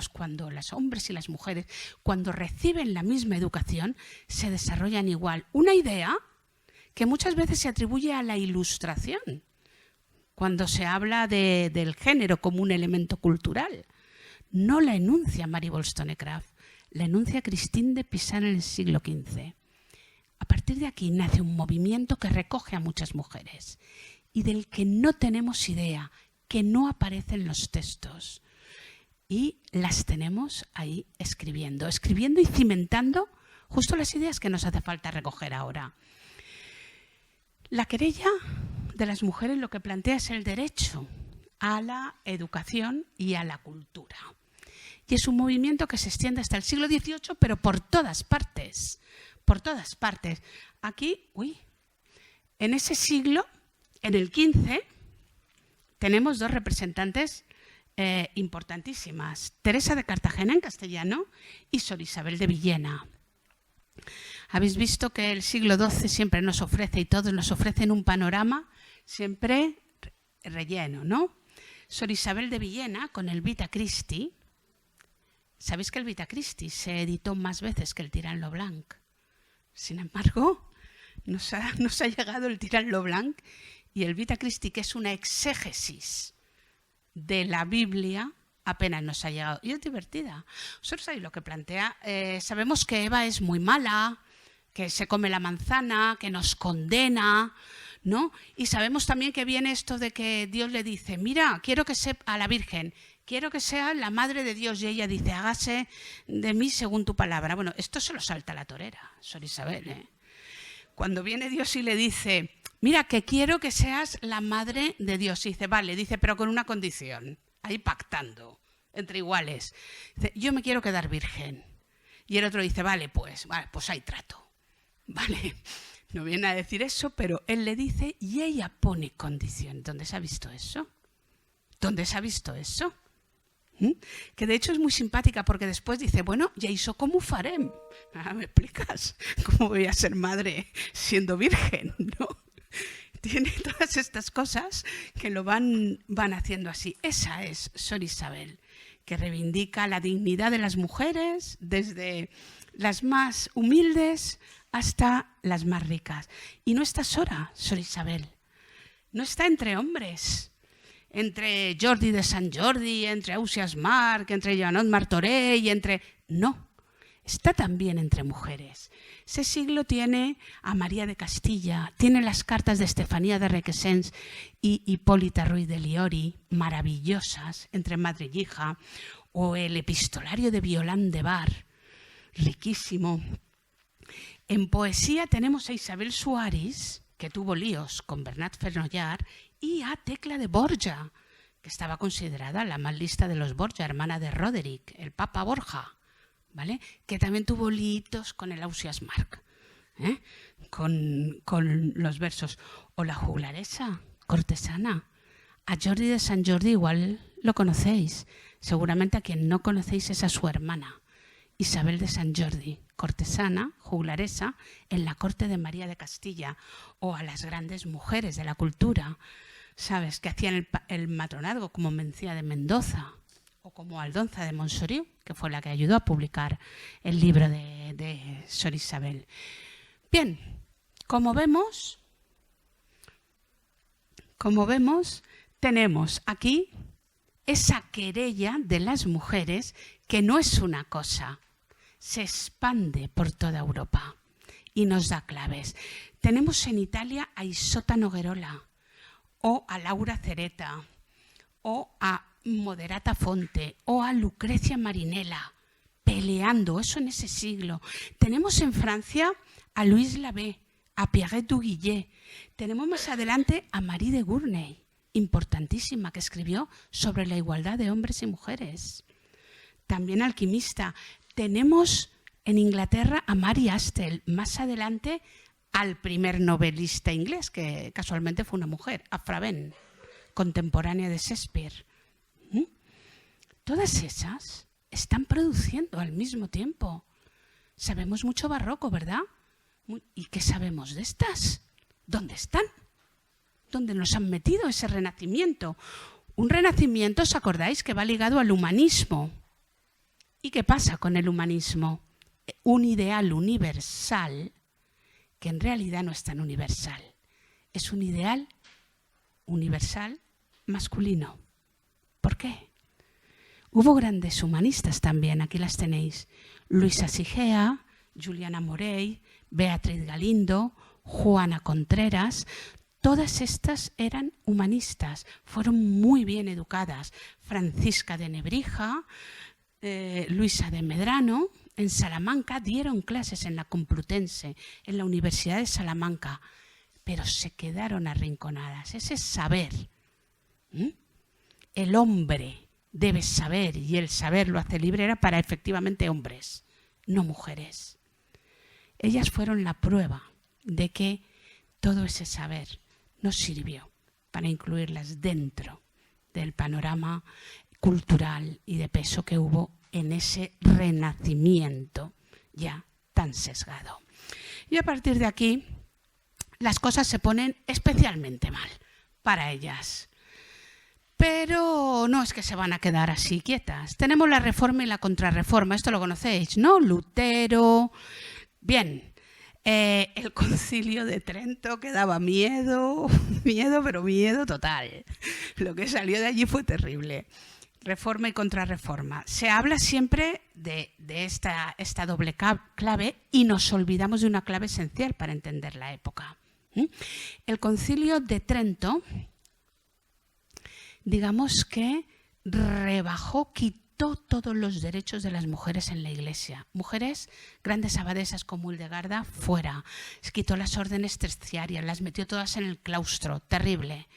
cuando los hombres y las mujeres, cuando reciben la misma educación, se desarrollan igual. Una idea que muchas veces se atribuye a la Ilustración, cuando se habla del género como un elemento cultural. No la enuncia Mary Wollstonecraft, la enuncia Christine de Pisan en el siglo XV. A partir de aquí nace un movimiento que recoge a muchas mujeres y del que no tenemos idea, que no aparece en los textos. Y las tenemos ahí escribiendo y cimentando justo las ideas que nos hace falta recoger ahora. La querella de las mujeres lo que plantea es el derecho a la educación y a la cultura. Y es un movimiento que se extiende hasta el siglo XVIII, pero por todas partes. Por todas partes. Aquí, en ese siglo, en el XV, tenemos dos representantes importantísimas. Teresa de Cartagena en castellano y Sor Isabel de Villena. Habéis visto que el siglo XII siempre nos ofrece, y todos nos ofrecen un panorama siempre relleno, ¿no? Sor Isabel de Villena con el Vita Christi. ¿Sabéis que el Vita Christi se editó más veces que el Tirant lo Blanc? Sin embargo, nos ha llegado el Tirant lo Blanc y el Vita Christi, que es una exégesis de la Biblia, apenas nos ha llegado. Y es divertida. Vosotros sabéis lo que plantea. Sabemos que Eva es muy mala, que se come la manzana, que nos condena, ¿no? Y sabemos también que viene esto de que Dios le dice, mira, quiero que sea a la Virgen, quiero que sea la madre de Dios. Y ella dice, hágase de mí según tu palabra. Bueno, esto se lo salta la torera, Sor Isabel, Cuando viene Dios y le dice, mira, que quiero que seas la madre de Dios. Y dice, vale, dice, pero con una condición. Ahí pactando, entre iguales. Dice, yo me quiero quedar virgen. Y el otro dice, vale, pues hay trato. Vale, no viene a decir eso, pero él le dice y ella pone condición. ¿Dónde se ha visto eso? ¿Dónde se ha visto eso? Que de hecho es muy simpática porque después dice, bueno, ya hizo como farem. ¿Me explicas? ¿Cómo voy a ser madre siendo virgen? ¿No? Tiene todas estas cosas que lo van haciendo así. Esa es Sor Isabel, que reivindica la dignidad de las mujeres desde las más humildes hasta las más ricas. Y no está sola, Sor Isabel. No está entre hombres, entre Jordi de Sant Jordi, entre Ausiàs March, entre Joanot Martorell, No, está también entre mujeres. Ese siglo tiene a María de Castilla, tiene las cartas de Estefanía de Requesens y Hipólita Ruiz de Liori, maravillosas, entre madre y hija, o el epistolario de Violán de Bar, riquísimo. En poesía tenemos a Isabel Suárez, que tuvo líos con Bernat Fenollar, y a Tecla de Borja, que estaba considerada la más lista de los Borgia, hermana de Roderick, el Papa Borja, ¿vale? Que también tuvo litos con el Ausias Marc, con los versos. O la juglaresa, cortesana. A Jordi de Sant Jordi igual lo conocéis. Seguramente a quien no conocéis es a su hermana, Isabel de Sant Jordi, cortesana, juglaresa, en la corte de María de Castilla. O a las grandes mujeres de la cultura, ¿sabes?, que hacían el matronazgo, como Mencía de Mendoza, o como Aldonza de Montsoriu, que fue la que ayudó a publicar el libro de Sor Isabel. Bien, como vemos, tenemos aquí esa querella de las mujeres que no es una cosa, se expande por toda Europa y nos da claves. Tenemos en Italia a Isotta Noguerola, o a Laura Cereta, o a Moderata Fonte, o a Lucrecia Marinella, peleando, eso en ese siglo. Tenemos en Francia a Louise Labé, a Pierrette Duguillet. Tenemos más adelante a Marie de Gournay, importantísima, que escribió sobre la igualdad de hombres y mujeres. También alquimista. Tenemos en Inglaterra a Mary Astell, más adelante al primer novelista inglés, que casualmente fue una mujer, Afra Ben, contemporánea de Shakespeare. Todas esas están produciendo al mismo tiempo. Sabemos mucho barroco, ¿verdad? ¿Y qué sabemos de estas? ¿Dónde están? ¿Dónde nos han metido ese renacimiento? Un renacimiento, ¿os acordáis?, que va ligado al humanismo. ¿Y qué pasa con el humanismo? Un ideal universal que en realidad no es tan universal. Es un ideal universal masculino. ¿Por qué? Hubo grandes humanistas también, aquí las tenéis. Luisa Sigea, Juliana Morey, Beatriz Galindo, Juana Contreras. Todas estas eran humanistas, fueron muy bien educadas. Francisca de Nebrija, Luisa de Medrano. En Salamanca dieron clases en la Complutense, en la Universidad de Salamanca, pero se quedaron arrinconadas. Ese saber. El hombre debe saber y el saber lo hace libre era para efectivamente hombres, no mujeres. Ellas fueron la prueba de que todo ese saber nos sirvió para incluirlas dentro del panorama cultural y de peso que hubo en ese renacimiento ya tan sesgado. Y a partir de aquí las cosas se ponen especialmente mal para ellas. Pero no es que se van a quedar así quietas. Tenemos la Reforma y la Contrarreforma, esto lo conocéis, ¿no? Lutero. Bien, el Concilio de Trento, que daba miedo, pero miedo total. Lo que salió de allí fue terrible. Reforma y Contrarreforma. Se habla siempre de esta doble clave y nos olvidamos de una clave esencial para entender la época. El Concilio de Trento, digamos que rebajó, quitó todos los derechos de las mujeres en la Iglesia. Mujeres, grandes abadesas como Hildegarda, fuera. Quitó las órdenes terciarias, las metió todas en el claustro. Terrible.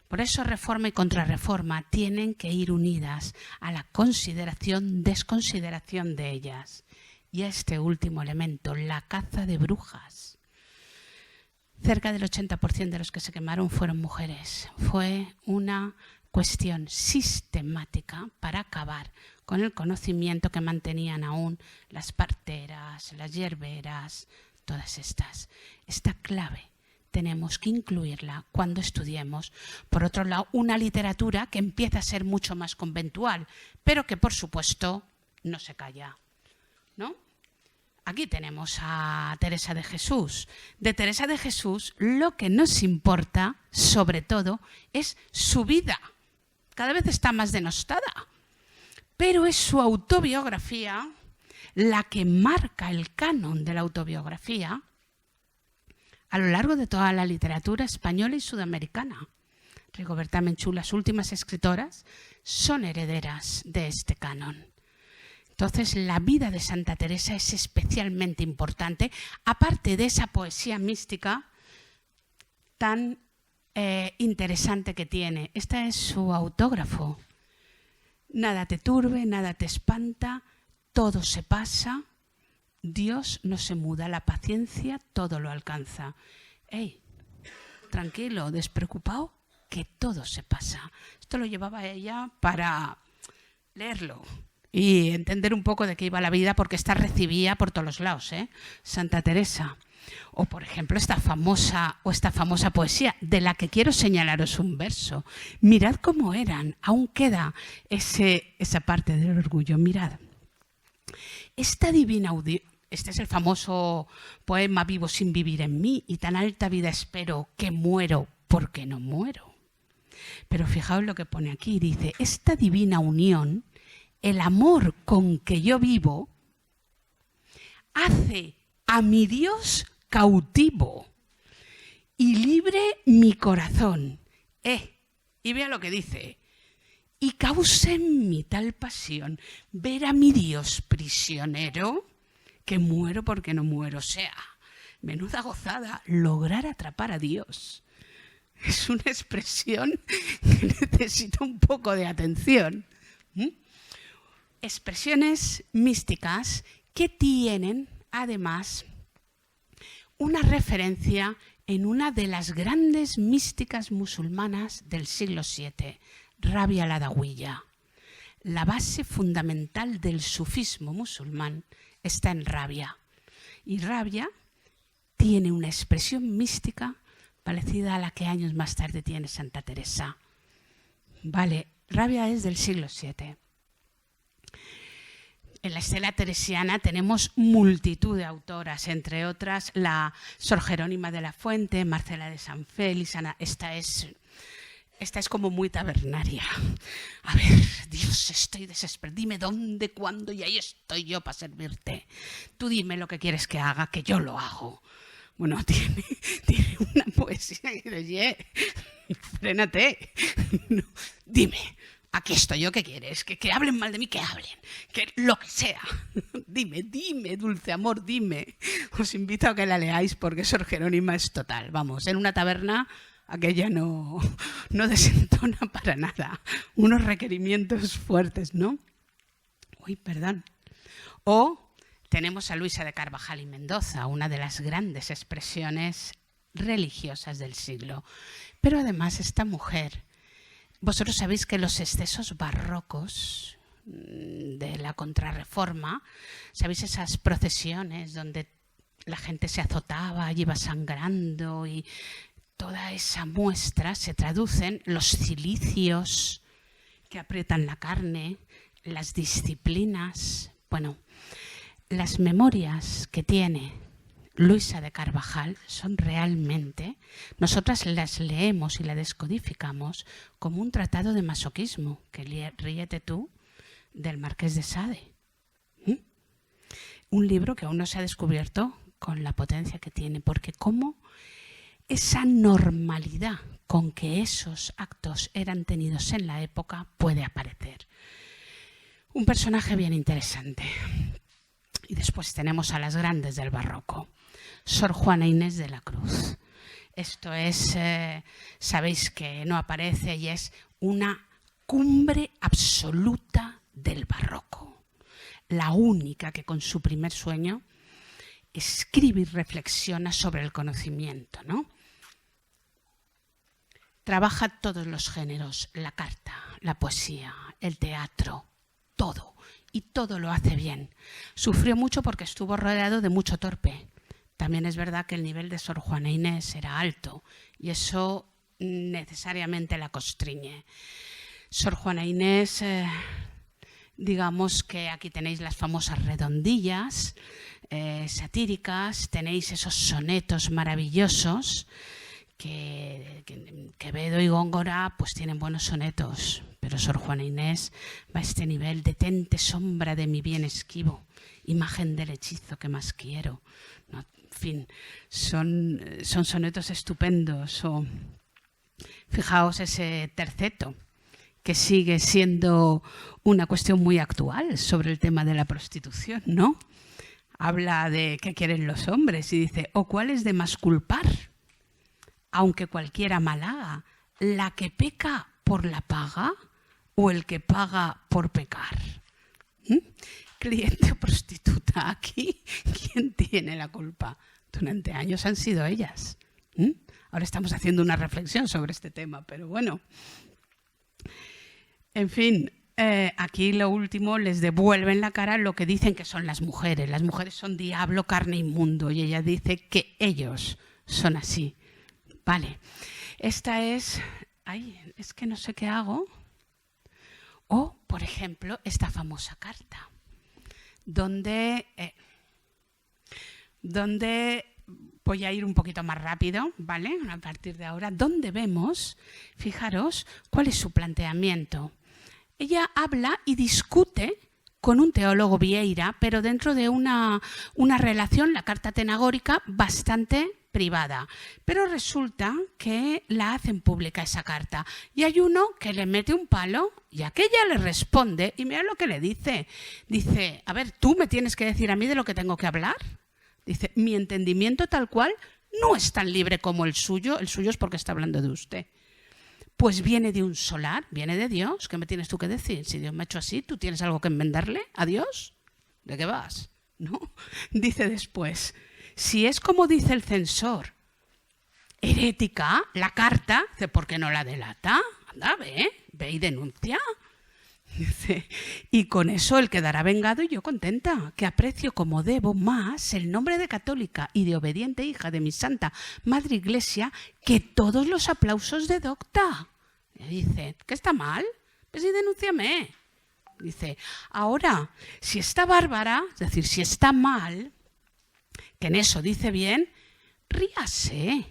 Por eso Reforma y Contrarreforma tienen que ir unidas a la consideración, desconsideración de ellas. Y a este último elemento, la caza de brujas. Cerca del 80% de los que se quemaron fueron mujeres. Fue una cuestión sistemática para acabar con el conocimiento que mantenían aún las parteras, las hierberas, todas estas. Esta clave tenemos que incluirla cuando estudiemos, por otro lado, una literatura que empieza a ser mucho más conventual, pero que, por supuesto, no se calla, ¿no? Aquí tenemos a Teresa de Jesús. De Teresa de Jesús, lo que nos importa, sobre todo, es su vida. Cada vez está más denostada, pero es su autobiografía la que marca el canon de la autobiografía a lo largo de toda la literatura española y sudamericana. Rigoberta Menchú, las últimas escritoras, son herederas de este canon. Entonces, la vida de Santa Teresa es especialmente importante, aparte de esa poesía mística tan interesante que tiene. Este es su autógrafo. Nada te turbe, nada te espanta, todo se pasa, Dios no se muda, la paciencia todo lo alcanza. ¡Ey! Tranquilo, despreocupado, que todo se pasa. Esto lo llevaba ella para leerlo y entender un poco de qué iba la vida, porque esta recibía por todos los lados, Santa Teresa. O, por ejemplo, esta famosa poesía, de la que quiero señalaros un verso. Mirad cómo eran, aún queda esa parte del orgullo. Mirad, esta divina este es el famoso poema Vivo sin vivir en mí, y tan alta vida espero que muero porque no muero. Pero fijaos lo que pone aquí, dice, esta divina unión, el amor con que yo vivo, hace a mi Dios cautivo y libre mi corazón. Y vea lo que dice. Y causa en mí tal pasión ver a mi Dios prisionero, que muero porque no muero. O sea, menuda gozada lograr atrapar a Dios. Es una expresión que necesita un poco de atención. Expresiones místicas que tienen, además, una referencia en una de las grandes místicas musulmanas del siglo VII, Rabia al-Adawiya. La base fundamental del sufismo musulmán está en Rabia. Y Rabia tiene una expresión mística parecida a la que años más tarde tiene Santa Teresa. Vale, Rabia es del siglo VII. En la estela teresiana tenemos multitud de autoras, entre otras la Sor Jerónima de la Fuente, Marcela de San Félix. Esta es como muy tabernaria. A ver, Dios, estoy desesperada. Dime dónde, cuándo, y ahí estoy yo para servirte. Tú dime lo que quieres que haga, que yo lo hago. Bueno, tiene una poesía que dice, oye, frénate. No, dime. Aquí estoy yo, ¿qué quieres? Que hablen mal de mí, que hablen, que lo que sea. Dime, dulce amor, dime. Os invito a que la leáis porque Sor Jerónima es total. Vamos, en una taberna aquella no desentona para nada. Unos requerimientos fuertes, ¿no? Uy, perdón. O tenemos a Luisa de Carvajal y Mendoza, una de las grandes expresiones religiosas del siglo. Pero además esta mujer... Vosotros sabéis que los excesos barrocos de la Contrarreforma, sabéis esas procesiones donde la gente se azotaba y iba sangrando, y toda esa muestra se traducen los cilicios que aprietan la carne, las disciplinas, bueno, las memorias que tiene Luisa de Carvajal son realmente, nosotras las leemos y las descodificamos como un tratado de masoquismo, que ríete tú, del Marqués de Sade. Un libro que aún no se ha descubierto con la potencia que tiene, porque cómo esa normalidad con que esos actos eran tenidos en la época puede aparecer. Un personaje bien interesante. Y después tenemos a las grandes del barroco. Sor Juana Inés de la Cruz. Esto es, sabéis que no aparece y es una cumbre absoluta del barroco. La única que con su primer sueño escribe y reflexiona sobre el conocimiento, ¿no? Trabaja todos los géneros, la carta, la poesía, el teatro, todo. Y todo lo hace bien. Sufrió mucho porque estuvo rodeado de mucho torpe. También es verdad que el nivel de Sor Juana Inés era alto y eso necesariamente la constriñe. Sor Juana Inés, digamos que aquí tenéis las famosas redondillas satíricas, tenéis esos sonetos maravillosos que Quevedo y Góngora pues tienen buenos sonetos, pero Sor Juana Inés va a este nivel: detente sombra de mi bien esquivo, imagen del hechizo que más quiero. No, en fin, son sonetos estupendos. O fijaos ese terceto, que sigue siendo una cuestión muy actual sobre el tema de la prostitución, ¿no? Habla de qué quieren los hombres y dice: ¿o cuál es de más culpar? aunque cualquiera mal haga, la que peca por la paga o el que paga por pecar. Cliente o prostituta, aquí, ¿quién tiene la culpa? Durante años han sido ellas. Ahora estamos haciendo una reflexión sobre este tema, pero bueno. En fin, aquí lo último, les devuelven la cara lo que dicen que son las mujeres. Las mujeres son diablo, carne inmundo, y ella dice que ellos son así. Vale, esta es... Ay, es que no sé qué hago. O, por ejemplo, esta famosa carta, donde voy a ir un poquito más rápido, ¿vale? A partir de ahora, donde vemos, fijaros, cuál es su planteamiento. Ella habla y discute con un teólogo Vieira, pero dentro de una relación, la carta tenagórica, bastante privada. Pero resulta que la hacen pública esa carta. Y hay uno que le mete un palo y aquella le responde, y mira lo que le dice. Dice, a ver, ¿tú me tienes que decir a mí de lo que tengo que hablar? Dice, mi entendimiento tal cual no es tan libre como el suyo es porque está hablando de usted. Pues viene de un solar, viene de Dios. ¿Qué me tienes tú que decir? Si Dios me ha hecho así, ¿tú tienes algo que enmendarle a Dios? ¿De qué vas? ¿No? Dice después, si es como dice el censor, herética, la carta, dice, ¿por qué no la delata? Anda, ve y denuncia. Dice, y con eso él quedará vengado y yo contenta, que aprecio como debo más el nombre de católica y de obediente hija de mi santa madre iglesia que todos los aplausos de docta. Y dice, ¿qué está mal? Pues sí, denúnciame. Dice, ahora, si está bárbara, es decir, si está mal, que en eso dice bien, ríase.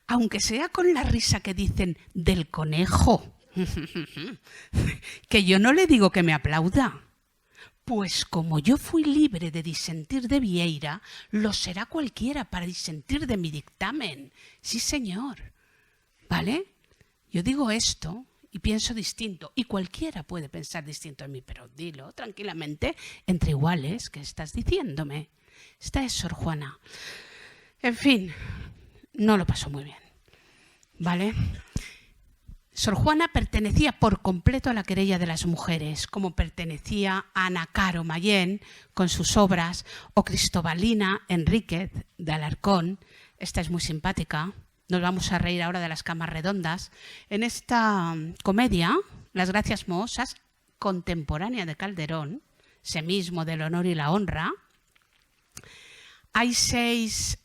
Aunque sea con la risa que dicen del conejo. Que yo no le digo que me aplauda. Pues como yo fui libre de disentir de Vieira, lo será cualquiera para disentir de mi dictamen. Sí, señor. ¿Vale? Yo digo esto y pienso distinto. Y cualquiera puede pensar distinto de mí, pero dilo tranquilamente, entre iguales, ¿qué estás diciéndome? Esta es Sor Juana. En fin, no lo pasó muy bien. ¿Vale? Sor Juana pertenecía por completo a la querella de las mujeres, como pertenecía Ana Caro Mayén con sus obras, o Cristobalina Enríquez de Alarcón. Esta es muy simpática. Nos vamos a reír ahora de las camas redondas. En esta comedia, Las Gracias Mohosas, contemporánea de Calderón, ese mismo del honor y la honra, hay seis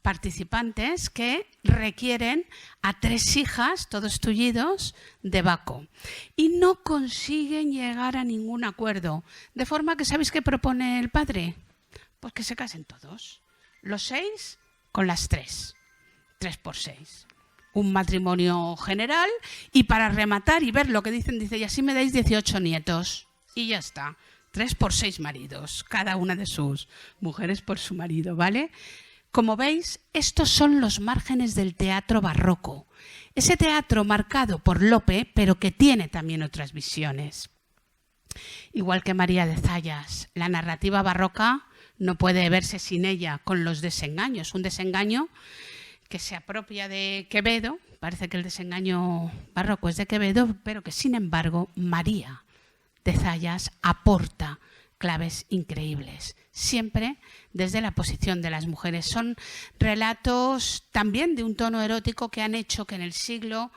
participantes que requieren a 3 hijas, todos tullidos, de Baco. Y no consiguen llegar a ningún acuerdo. De forma que, ¿sabéis qué propone el padre? Pues que se casen todos. Los 6 con las 3. 3 por 6. Un matrimonio general y para rematar y ver lo que dicen, dice, y así me dais 18 nietos. Y ya está. 3 por 6 maridos, cada una de sus mujeres por su marido, ¿vale? Como veis, estos son los márgenes del teatro barroco. Ese teatro marcado por Lope, pero que tiene también otras visiones. Igual que María de Zayas, la narrativa barroca no puede verse sin ella, con los desengaños. Un desengaño que se apropia de Quevedo, parece que el desengaño barroco es de Quevedo, pero que sin embargo María de Zayas aporta claves increíbles, siempre desde la posición de las mujeres. Son relatos también de un tono erótico que han hecho que en el siglo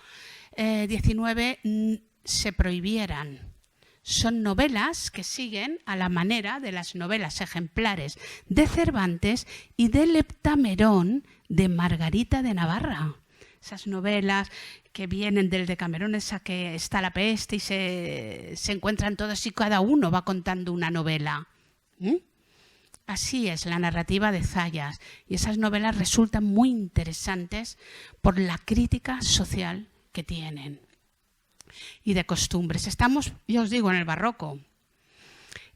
XIX se prohibieran. Son novelas que siguen a la manera de las novelas ejemplares de Cervantes y del Heptamerón de Margarita de Navarra. Esas novelas que vienen del Decamerón, esa que está la peste y se encuentran todos y cada uno va contando una novela. Así es la narrativa de Zayas. Y esas novelas resultan muy interesantes por la crítica social que tienen. Y de costumbres. Estamos, yo os digo, en el barroco.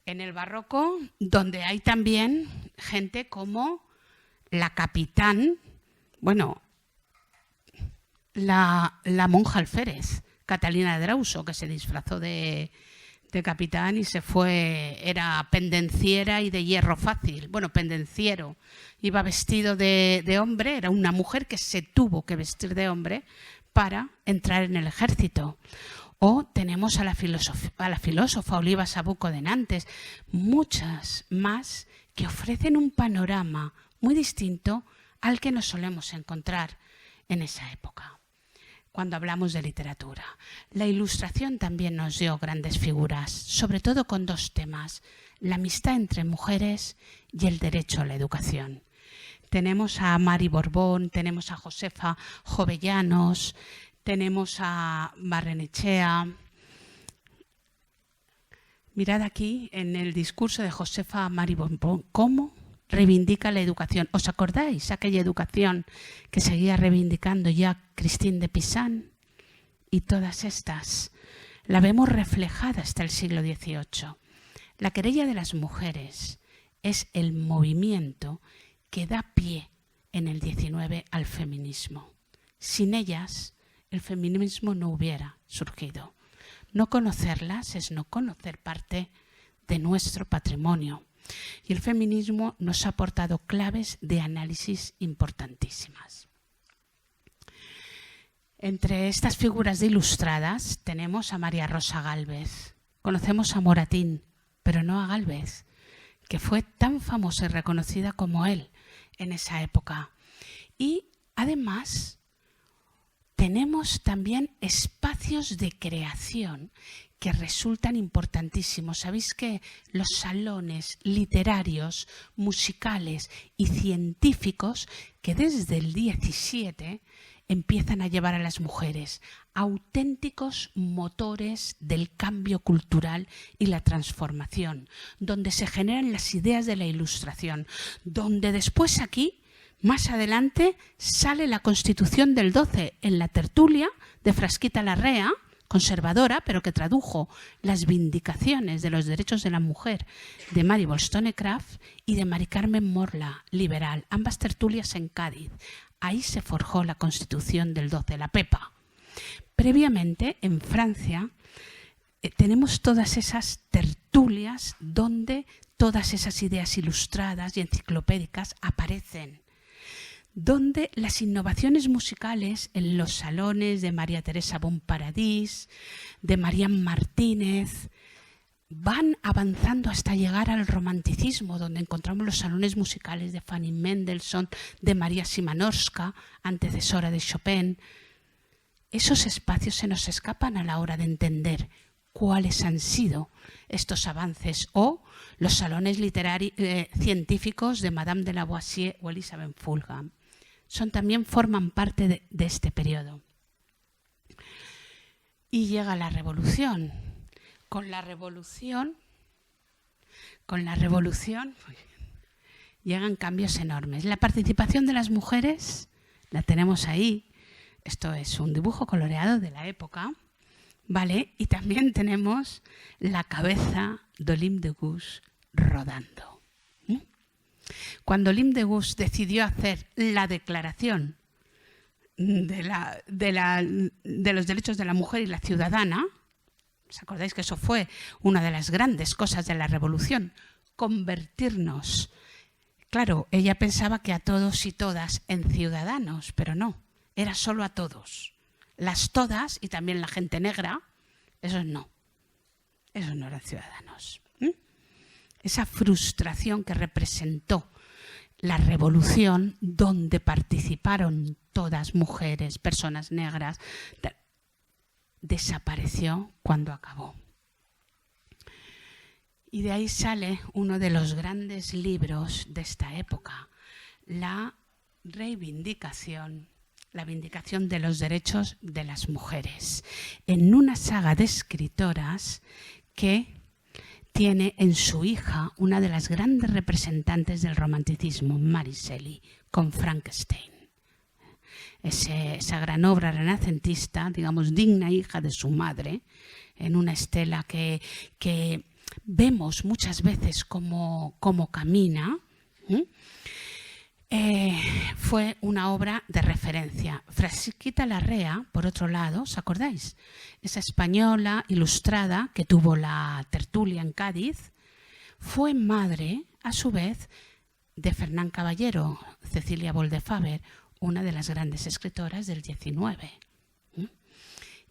En el barroco, donde hay también gente como la capitán, bueno, la monja alférez, Catalina de Drauso, que se disfrazó de de capitán y se fue, era pendenciera y de hierro fácil. Bueno, pendenciero. Iba vestido de hombre, era una mujer que se tuvo que vestir de hombre para entrar en el ejército. O tenemos a la filósofa Oliva Sabuco de Nantes, muchas más que ofrecen un panorama muy distinto al que nos solemos encontrar en esa época. Cuando hablamos de literatura, la Ilustración también nos dio grandes figuras, sobre todo con dos temas: la amistad entre mujeres y el derecho a la educación. Tenemos a Mari Borbón, tenemos a Josefa Jovellanos, tenemos a Barrenechea. Mirad aquí en el discurso de Josefa Mari Borbón cómo reivindica la educación. ¿Os acordáis aquella educación que seguía reivindicando ya Christine de Pizan? Y todas estas la vemos reflejada hasta el siglo XVIII. La querella de las mujeres es el movimiento que da pie en el XIX al feminismo. Sin ellas, el feminismo no hubiera surgido. No conocerlas es no conocer parte de nuestro patrimonio. Y el feminismo nos ha aportado claves de análisis importantísimas. Entre estas figuras de ilustradas tenemos a María Rosa Gálvez. Conocemos a Moratín, pero no a Gálvez, que fue tan famosa y reconocida como él en esa época. Y además tenemos también espacios de creación que resultan importantísimos. Sabéis que los salones literarios, musicales y científicos que desde el 17 empiezan a llevar a las mujeres, auténticos motores del cambio cultural y la transformación, donde se generan las ideas de la Ilustración, donde después aquí, más adelante, sale la Constitución del 12 en la tertulia de Frasquita Larrea, conservadora, pero que tradujo las vindicaciones de los derechos de la mujer de Mary Wollstonecraft y de Mari Carmen Morla, liberal, ambas tertulias en Cádiz. Ahí se forjó la Constitución del 12, la PEPA. Previamente, en Francia, tenemos todas esas tertulias donde todas esas ideas ilustradas y enciclopédicas aparecen, donde las innovaciones musicales en los salones de María Teresa Bonparadís, de Marián Martínez, van avanzando hasta llegar al romanticismo, donde encontramos los salones musicales de Fanny Mendelssohn, de María Szymanowska, antecesora de Chopin. Esos espacios se nos escapan a la hora de entender cuáles han sido estos avances, o los salones científicos de Madame de Lavoisier o Elizabeth Fulham. También forman parte de este periodo. Y llega la Revolución. Con la revolución llegan cambios enormes. La participación de las mujeres la tenemos ahí. Esto es un dibujo coloreado de la época, ¿vale? Y también tenemos la cabeza de Olympe de Gouges rodando. Cuando Olympe de Gouges decidió hacer la declaración de los derechos de la mujer y la ciudadana, ¿os acordáis que eso fue una de las grandes cosas de la Revolución? Convertirnos. Claro, ella pensaba que a todos y todas en ciudadanos, pero no, era solo a todos. Las todas y también la gente negra, esos no eran ciudadanos. Esa frustración que representó la Revolución, donde participaron todas, mujeres, personas negras, desapareció cuando acabó. Y de ahí sale uno de los grandes libros de esta época, la vindicación de los derechos de las mujeres, en una saga de escritoras que tiene en su hija una de las grandes representantes del romanticismo, Mary Shelley, con Frankenstein. Esa gran obra renacentista, digamos, digna hija de su madre, en una estela que vemos muchas veces cómo camina. fue una obra de referencia. Frasquita Larrea, por otro lado, ¿os acordáis? Esa española ilustrada que tuvo la tertulia en Cádiz, fue madre, a su vez, de Fernán Caballero, Cecilia Boldefaber, una de las grandes escritoras del 19.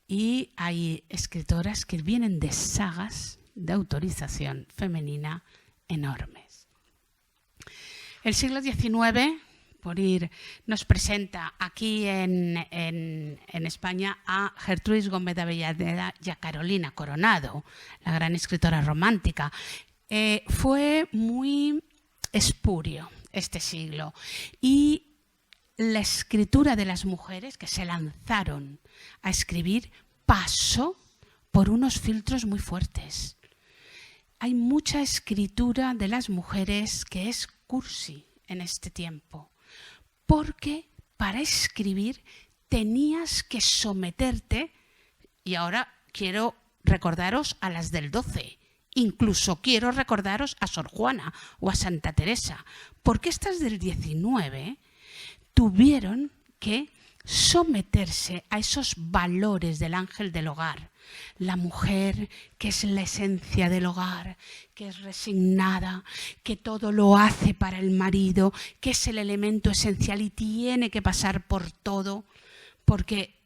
Y hay escritoras que vienen de sagas de autorización femenina enormes. El siglo XIX, por ir, nos presenta aquí en España a Gertrudis Gómez de Avellaneda y a Carolina Coronado, la gran escritora romántica. Fue muy espurio este siglo y la escritura de las mujeres que se lanzaron a escribir pasó por unos filtros muy fuertes. Hay mucha escritura de las mujeres que es cursi en este tiempo, porque para escribir tenías que someterte, y ahora quiero recordaros a las del 12, incluso quiero recordaros a Sor Juana o a Santa Teresa, porque estas del 19 tuvieron que someterse a esos valores del ángel del hogar. La mujer que es la esencia del hogar, que es resignada, que todo lo hace para el marido, que es el elemento esencial y tiene que pasar por todo, porque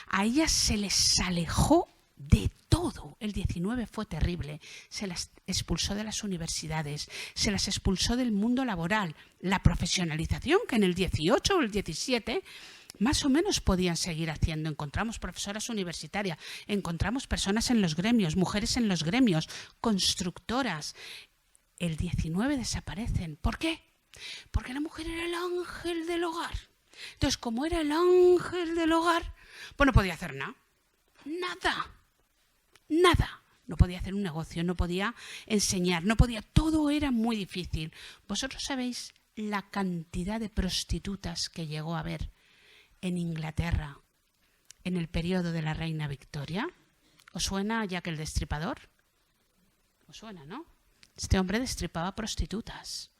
a ellas se les alejó de todo. El 19 fue terrible. Se las expulsó de las universidades, se las expulsó del mundo laboral. La profesionalización, que en el 18 o el 17 más o menos podían seguir haciendo. Encontramos profesoras universitarias, encontramos personas en los gremios, mujeres en los gremios, constructoras. El 19 desaparecen. ¿Por qué? Porque la mujer era el ángel del hogar. Entonces, como era el ángel del hogar, pues no podía hacer nada. Nada. No podía hacer un negocio, no podía enseñar, no podía. Todo era muy difícil. ¿Vosotros sabéis la cantidad de prostitutas que llegó a haber en Inglaterra en el periodo de la reina Victoria? ¿Os suena Jack el Destripador? ¿Os suena, no? Este hombre destripaba prostitutas.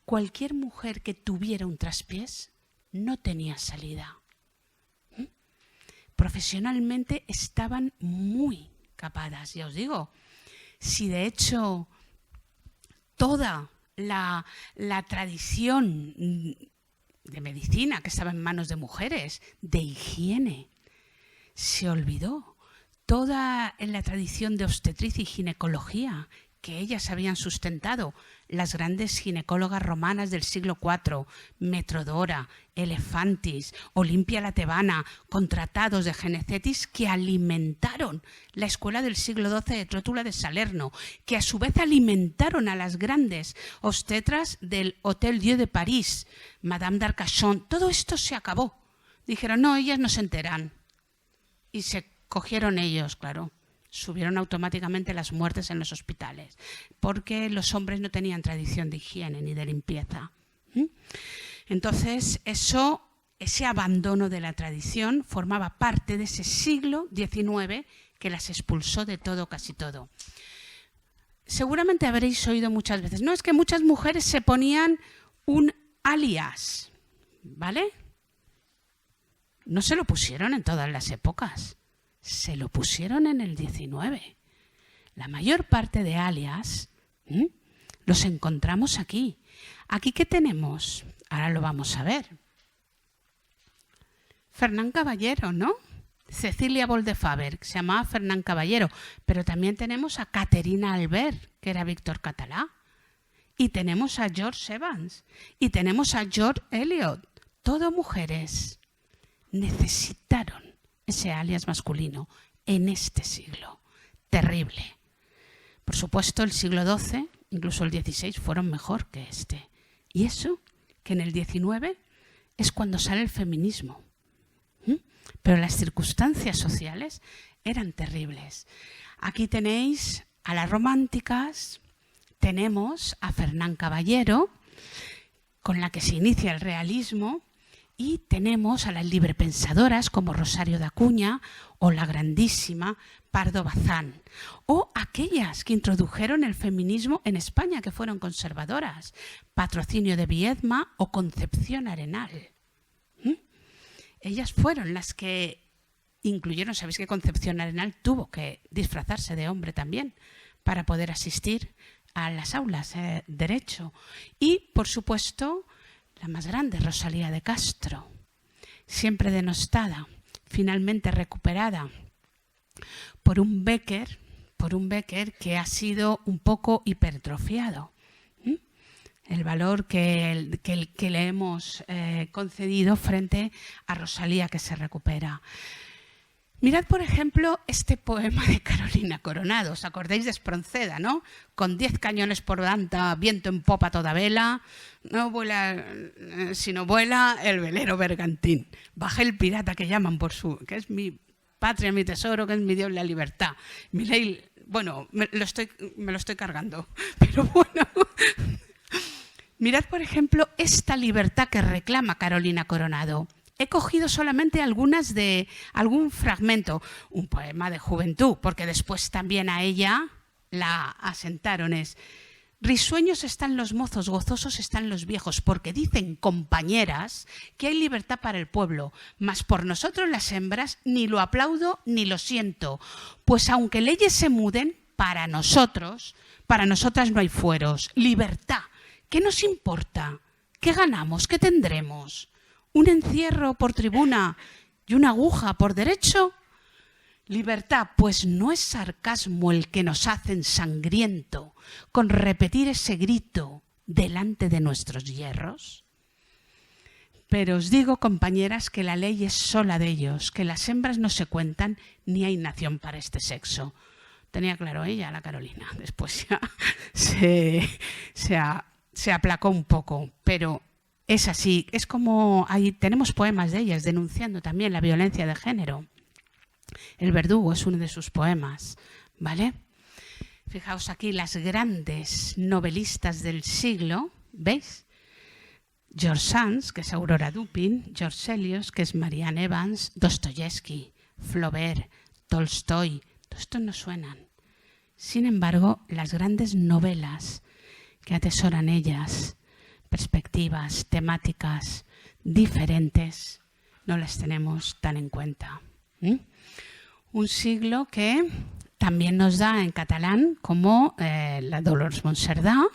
Cualquier mujer que tuviera un traspiés no tenía salida. Profesionalmente estaban muy capadas. Ya os digo, si de hecho toda la tradición de medicina que estaba en manos de mujeres, de higiene, se olvidó. Toda la tradición de obstetricia y ginecología que ellas habían sustentado, las grandes ginecólogas romanas del siglo IV, Metrodora, Elefantis, Olimpia la Tebana, con tratados de Genecetis que alimentaron la escuela del siglo XII de Trótula de Salerno, que a su vez alimentaron a las grandes obstetras del Hotel Dieu de París, Madame d'Arcachon. Todo esto se acabó. Dijeron, no, ellas no se enteran. Y se cogieron ellos, claro. Subieron automáticamente las muertes en los hospitales, porque los hombres no tenían tradición de higiene ni de limpieza. Entonces, ese abandono de la tradición formaba parte de ese siglo XIX que las expulsó de todo, casi todo. Seguramente habréis oído muchas veces, no, es que muchas mujeres se ponían un alias, ¿vale? No se lo pusieron en todas las épocas. Se lo pusieron en el 19. La mayor parte de alias los encontramos aquí. ¿Aquí qué tenemos? Ahora lo vamos a ver. Fernán Caballero, ¿no? Cecilia Boldefaber, que se llamaba Fernán Caballero. Pero también tenemos a Caterina Albert, que era Víctor Catalá. Y tenemos a George Evans. Y tenemos a George Eliot. Todo mujeres necesitaron ese alias masculino en este siglo. Terrible. Por supuesto, el siglo XII, incluso el XVI, fueron mejor que este. Y eso, que en el XIX es cuando sale el feminismo. Pero las circunstancias sociales eran terribles. Aquí tenéis a las románticas, tenemos a Fernán Caballero, con la que se inicia el realismo, Y tenemos a las librepensadoras como Rosario de Acuña o la grandísima Pardo Bazán, o aquellas que introdujeron el feminismo en España, que fueron conservadoras, Patrocinio de Viedma o Concepción Arenal. Ellas fueron las que incluyeron, sabéis que Concepción Arenal tuvo que disfrazarse de hombre también para poder asistir a las aulas de Derecho. Y, por supuesto, la más grande, Rosalía de Castro, siempre denostada, finalmente recuperada por un Becker que ha sido un poco hipertrofiado. El valor que le hemos concedido frente a Rosalía, que se recupera. Mirad, por ejemplo, este poema de Carolina Coronado. ¿Os acordáis de Espronceda, no? Con 10 cañones por delante, viento en popa toda vela, no vuela, sino vuela el velero bergantín. Baje el pirata que llaman por su... que es mi patria, mi tesoro, que es mi Dios, la libertad. Mi ley... Bueno, me lo estoy cargando, pero bueno... Mirad, por ejemplo, esta libertad que reclama Carolina Coronado. He cogido solamente algún fragmento, un poema de juventud, porque después también a ella la asentaron. Es: risueños están los mozos, gozosos están los viejos, porque dicen, compañeras, que hay libertad para el pueblo, mas por nosotros las hembras ni lo aplaudo ni lo siento, pues aunque leyes se muden, para nosotras no hay fueros. Libertad, ¿qué nos importa? ¿Qué ganamos? ¿Qué tendremos? ¿Un encierro por tribuna y una aguja por derecho? Libertad, pues no es sarcasmo el que nos hacen sangriento con repetir ese grito delante de nuestros hierros. Pero os digo, compañeras, que la ley es sola de ellos, que las hembras no se cuentan ni hay nación para este sexo. Tenía claro ella, la Carolina. Después ya se aplacó un poco, pero... es así, es como ahí tenemos poemas de ellas denunciando también la violencia de género. El verdugo es uno de sus poemas, ¿vale? Fijaos aquí las grandes novelistas del siglo, ¿veis? George Sand, que es Aurora Dupin, George Eliot, que es Marianne Evans, Dostoyevsky, Flaubert, Tolstoy, todos estos no suenan. Sin embargo, las grandes novelas que atesoran ellas, perspectivas, temáticas diferentes, no las tenemos tan en cuenta. Un siglo que también nos da en catalán como la Dolors Monserdà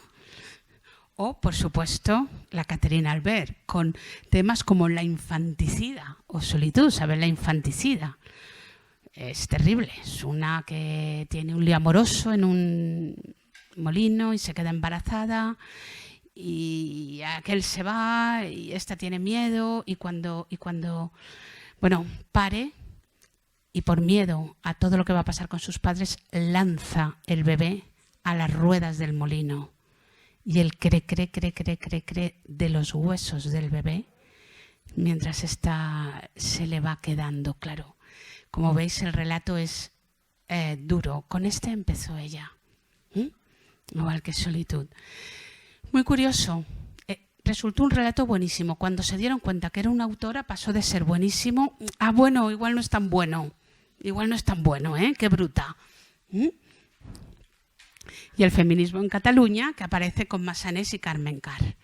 o, por supuesto, la Caterina Albert, con temas como la infanticida o solitud. ¿Sabes? La infanticida es terrible, es una que tiene un lío amoroso en un molino y se queda embarazada, y aquel se va y esta tiene miedo, y cuando bueno, pare, y por miedo a todo lo que va a pasar con sus padres, lanza el bebé a las ruedas del molino, y él cree de los huesos del bebé mientras esta se le va quedando. Claro, como veis, el relato es duro. Con este empezó ella, igual que Solitud. Muy curioso, resultó un relato buenísimo. Cuando se dieron cuenta que era una autora, pasó de ser buenísimo a bueno, igual no es tan bueno. Igual no es tan bueno, ¿eh? Qué bruta. Y el feminismo en Cataluña, que aparece con Massanés y Carmen Carr.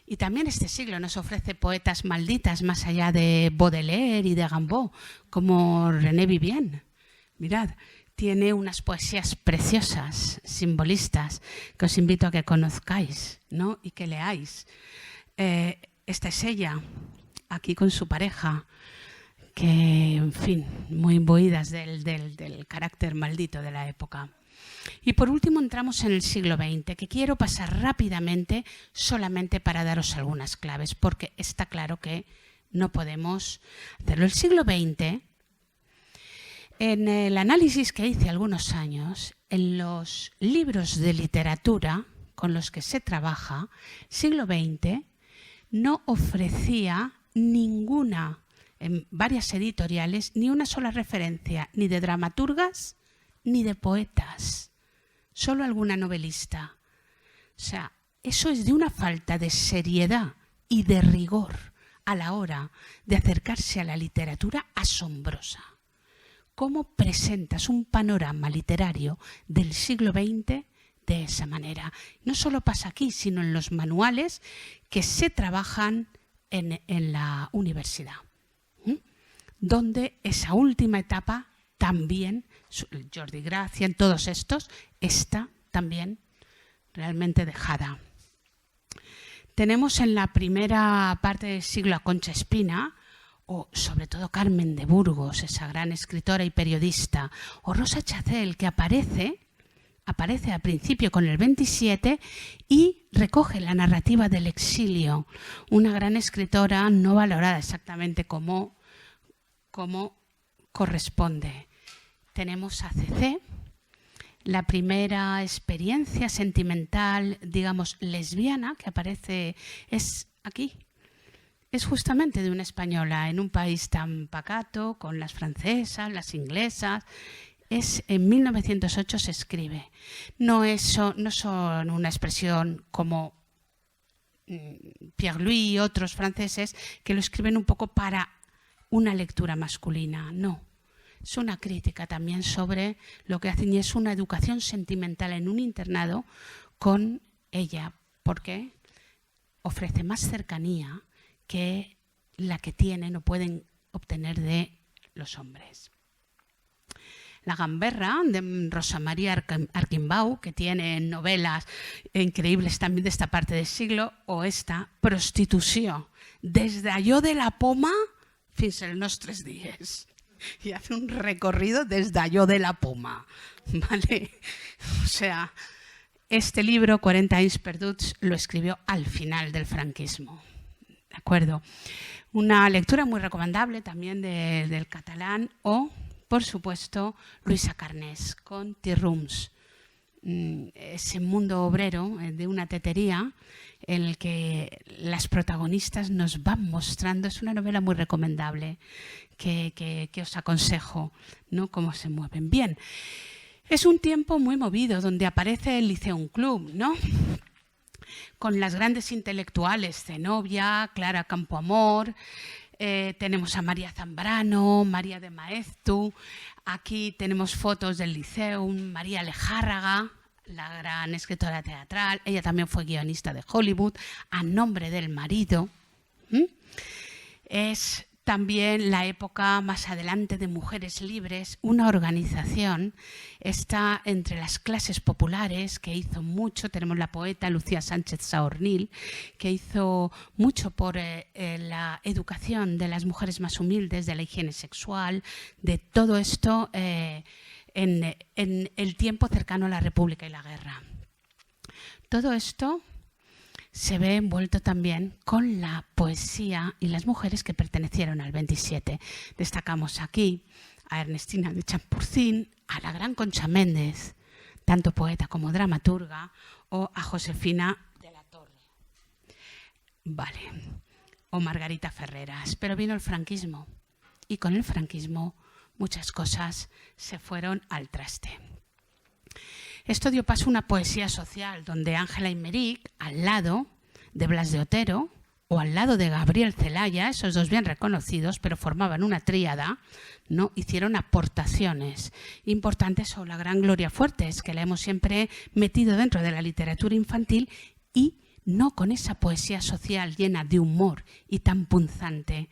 Y también este siglo nos ofrece poetas malditas más allá de Baudelaire y de Rimbaud, como René Vivien. Mirad, tiene unas poesías preciosas, simbolistas, que os invito a que conozcáis, ¿no? Y que leáis. Esta es ella, aquí con su pareja, que, en fin, muy imbuidas del carácter maldito de la época. Y por último entramos en el siglo XX, que quiero pasar rápidamente solamente para daros algunas claves, porque está claro que no podemos hacerlo. El siglo XX, en el análisis que hice algunos años, en los libros de literatura con los que se trabaja, siglo XX no ofrecía ninguna, en varias editoriales, ni una sola referencia, ni de dramaturgas ni de poetas, solo alguna novelista. O sea, eso es de una falta de seriedad y de rigor a la hora de acercarse a la literatura asombrosa. ¿Cómo presentas un panorama literario del siglo XX de esa manera? No solo pasa aquí, sino en los manuales que se trabajan en la universidad, donde esa última etapa también, Jordi Gracia, en todos estos, está también realmente dejada. Tenemos en la primera parte del siglo a Concha Espina, o sobre todo Carmen de Burgos, esa gran escritora y periodista, o Rosa Chacel, que aparece al principio con el 27 y recoge la narrativa del exilio, una gran escritora no valorada exactamente como corresponde. Tenemos a CC, la primera experiencia sentimental, digamos, lesbiana que aparece es aquí. Es justamente de una española en un país tan pacato, con las francesas, las inglesas. En 1908 se escribe. No son una expresión como Pierre-Louis y otros franceses que lo escriben un poco para una lectura masculina. No. Es una crítica también sobre lo que hacen y es una educación sentimental en un internado con ella, porque ofrece más cercanía que la que tienen o pueden obtener de los hombres. La gamberra de Rosa María Arquimbau, que tiene novelas increíbles también de esta parte del siglo, o esta Prostitució, desde allò de la Poma fins als nostres dies. Y hace un recorrido desde allò de la Poma, ¿vale? O sea, este libro, 40 anys perduts, lo escribió al final del franquismo. ¿De acuerdo? Una lectura muy recomendable también del catalán o, por supuesto, Luisa Carnés con Tirrums. Ese mundo obrero de una tetería en el que las protagonistas nos van mostrando. Es una novela muy recomendable que os aconsejo, ¿no? Cómo se mueven. Bien, es un tiempo muy movido donde aparece el Liceum Club, ¿no? Con las grandes intelectuales, Zenobia, Clara Campoamor, tenemos a María Zambrano, María de Maeztu, aquí tenemos fotos del Liceum, María Lejárraga, la gran escritora teatral, ella también fue guionista de Hollywood, A nombre del marido. Es también la época más adelante de Mujeres Libres, una organización, está entre las clases populares que hizo mucho, tenemos la poeta Lucía Sánchez Saornil, que hizo mucho por la educación de las mujeres más humildes, de la higiene sexual, de todo esto en el tiempo cercano a la República y la guerra. Todo esto se ve envuelto también con la poesía y las mujeres que pertenecieron al 27. Destacamos aquí a Ernestina de Champurcín, a la gran Concha Méndez, tanto poeta como dramaturga, o a Josefina de la Torre. Vale, o Margarita Ferreras. Pero vino el franquismo y con el franquismo muchas cosas se fueron al traste. Esto dio paso a una poesía social donde Ángela Aymeric, al lado de Blas de Otero o al lado de Gabriel Celaya, esos dos bien reconocidos, pero formaban una tríada, ¿no? Hicieron aportaciones importantes sobre la gran Gloria Fuertes, que la hemos siempre metido dentro de la literatura infantil y no con esa poesía social llena de humor y tan punzante.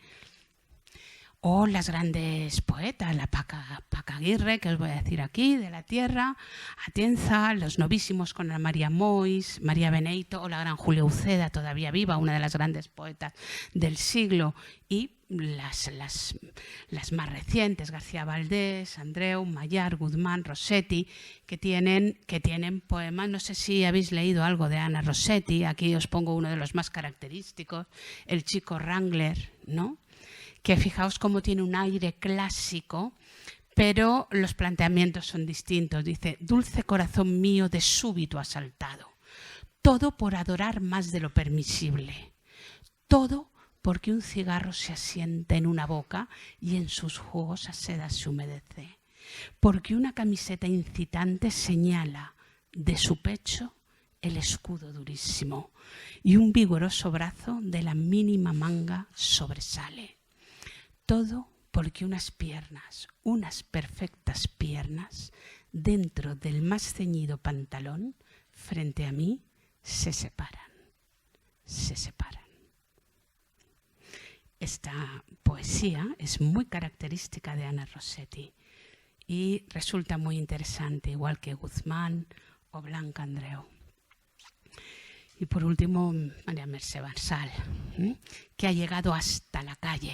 O las grandes poetas, la Paca Aguirre, que os voy a decir aquí, de la Tierra, Atienza, los novísimos con la María Mois, María Beneito o la gran Julia Uceda, todavía viva, una de las grandes poetas del siglo, y las más recientes, García Valdés, Andreu, Mayar, Guzmán, Rossetti, que tienen poemas. No sé si habéis leído algo de Ana Rossetti, aquí os pongo uno de los más característicos, El chico Wrangler, ¿no? Que fijaos cómo tiene un aire clásico, pero los planteamientos son distintos. Dice, dulce corazón mío de súbito asaltado, todo por adorar más de lo permisible, todo porque un cigarro se asienta en una boca y en sus jugosas sedas se humedece, porque una camiseta incitante señala de su pecho el escudo durísimo y un vigoroso brazo de la mínima manga sobresale. Todo porque unas piernas, unas perfectas piernas, dentro del más ceñido pantalón, frente a mí, se separan. Se separan. Esta poesía es muy característica de Ana Rossetti y resulta muy interesante, igual que Guzmán o Blanca Andreu. Y por último, María Mercè Marçal, que ha llegado hasta la calle.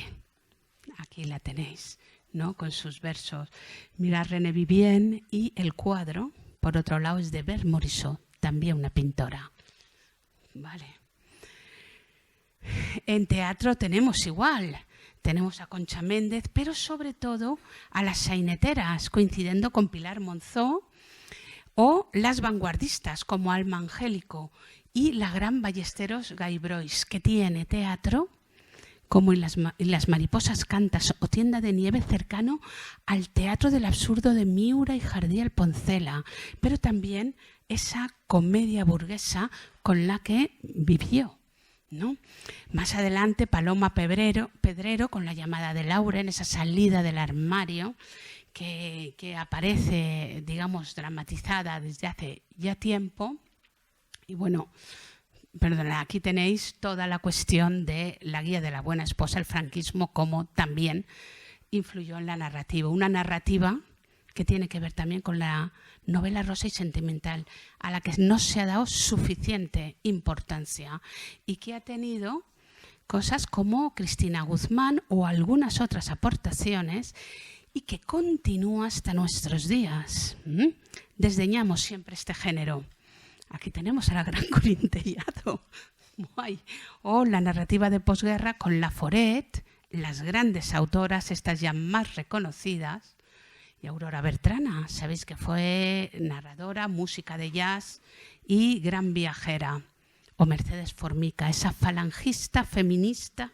Aquí la tenéis, ¿no? Con sus versos. Mirad René Vivien, y el cuadro, por otro lado, es de Bert Morisot, también una pintora. Vale. En teatro tenemos igual. Tenemos a Concha Méndez, pero sobre todo a las saineteras, coincidiendo con Pilar Monzó, o las vanguardistas como Alma Angélico y la gran Ballesteros Gaibrois, que tiene teatro como en las Mariposas Cantas o Tienda de Nieve, cercano al Teatro del Absurdo de Miura y Jardiel Poncela, pero también esa comedia burguesa con la que vivió, ¿no? Más adelante Paloma Pedrero con La llamada de Lauren, esa salida del armario que aparece, digamos, dramatizada desde hace ya tiempo. Y bueno, perdona, aquí tenéis toda la cuestión de la guía de la buena esposa, el franquismo, como también influyó en la narrativa. Una narrativa que tiene que ver también con la novela rosa y sentimental, a la que no se ha dado suficiente importancia y que ha tenido cosas como Cristina Guzmán o algunas otras aportaciones y que continúa hasta nuestros días. Desdeñamos siempre este género. Aquí tenemos a la gran Corinne Tellado, o la narrativa de posguerra con Laforet, las grandes autoras, estas ya más reconocidas, y Aurora Bertrana, sabéis que fue narradora, música de jazz y gran viajera, o Mercedes Formica, esa falangista feminista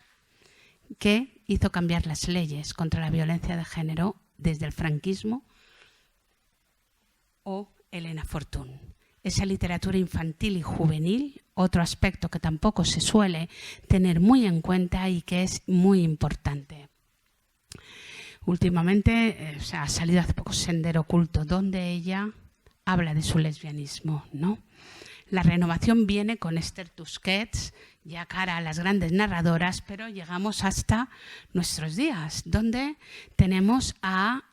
que hizo cambiar las leyes contra la violencia de género desde el franquismo, o Elena Fortún. Esa literatura infantil y juvenil, otro aspecto que tampoco se suele tener muy en cuenta y que es muy importante. Últimamente ha salido hace poco Sendero Oculto, donde ella habla de su lesbianismo, ¿no? La renovación viene con Esther Tusquets, ya cara a las grandes narradoras, pero llegamos hasta nuestros días, donde tenemos a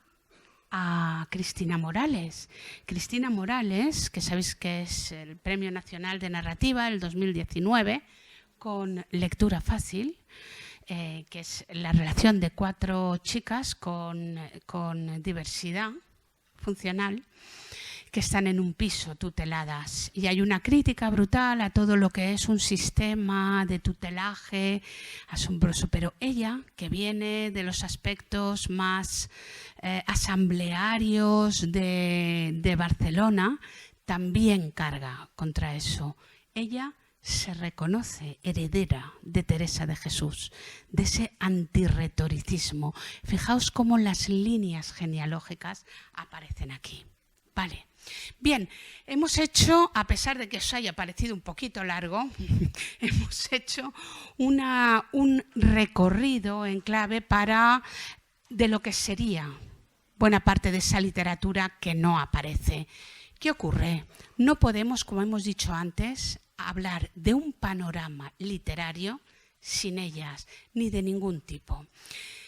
Cristina Morales. Cristina Morales, que sabéis que es el Premio Nacional de Narrativa del 2019, con Lectura Fácil, que es la relación de 4 chicas con diversidad funcional, que están en un piso tuteladas, y hay una crítica brutal a todo lo que es un sistema de tutelaje asombroso, pero ella, que viene de los aspectos más asamblearios de Barcelona, también carga contra eso. Ella se reconoce heredera de Teresa de Jesús, de ese antirretoricismo. Fijaos cómo las líneas genealógicas aparecen aquí. Vale. Bien, hemos hecho, a pesar de que os haya parecido un poquito largo, hemos hecho un recorrido en clave de lo que sería buena parte de esa literatura que no aparece. ¿Qué ocurre? No podemos, como hemos dicho antes, hablar de un panorama literario sin ellas, ni de ningún tipo.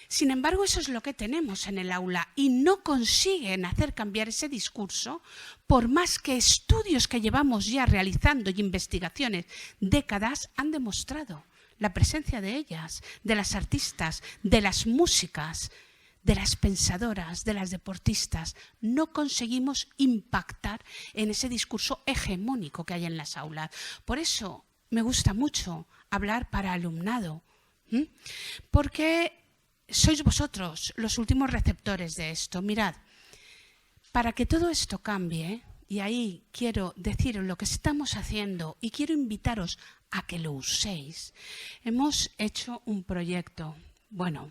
Sin embargo, eso es lo que tenemos en el aula y no consiguen hacer cambiar ese discurso, por más que estudios que llevamos ya realizando y investigaciones décadas han demostrado la presencia de ellas, de las artistas, de las músicas, de las pensadoras, de las deportistas. No conseguimos impactar en ese discurso hegemónico que hay en las aulas. Por eso me gusta mucho hablar para alumnado, porque sois vosotros los últimos receptores de esto. Mirad, para que todo esto cambie, y ahí quiero deciros lo que estamos haciendo y quiero invitaros a que lo uséis, hemos hecho un proyecto. Bueno,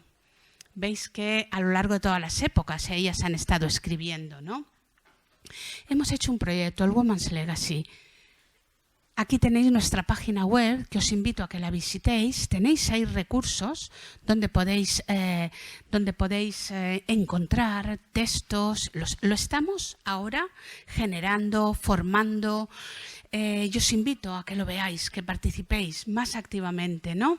veis que a lo largo de todas las épocas ellas han estado escribiendo, ¿no? Hemos hecho un proyecto, el Women's Legacy, Aquí tenéis nuestra página web, que os invito a que la visitéis. Tenéis ahí recursos donde podéis encontrar textos. Lo estamos ahora generando, formando. Yo os invito a que lo veáis, que participéis más activamente, ¿no?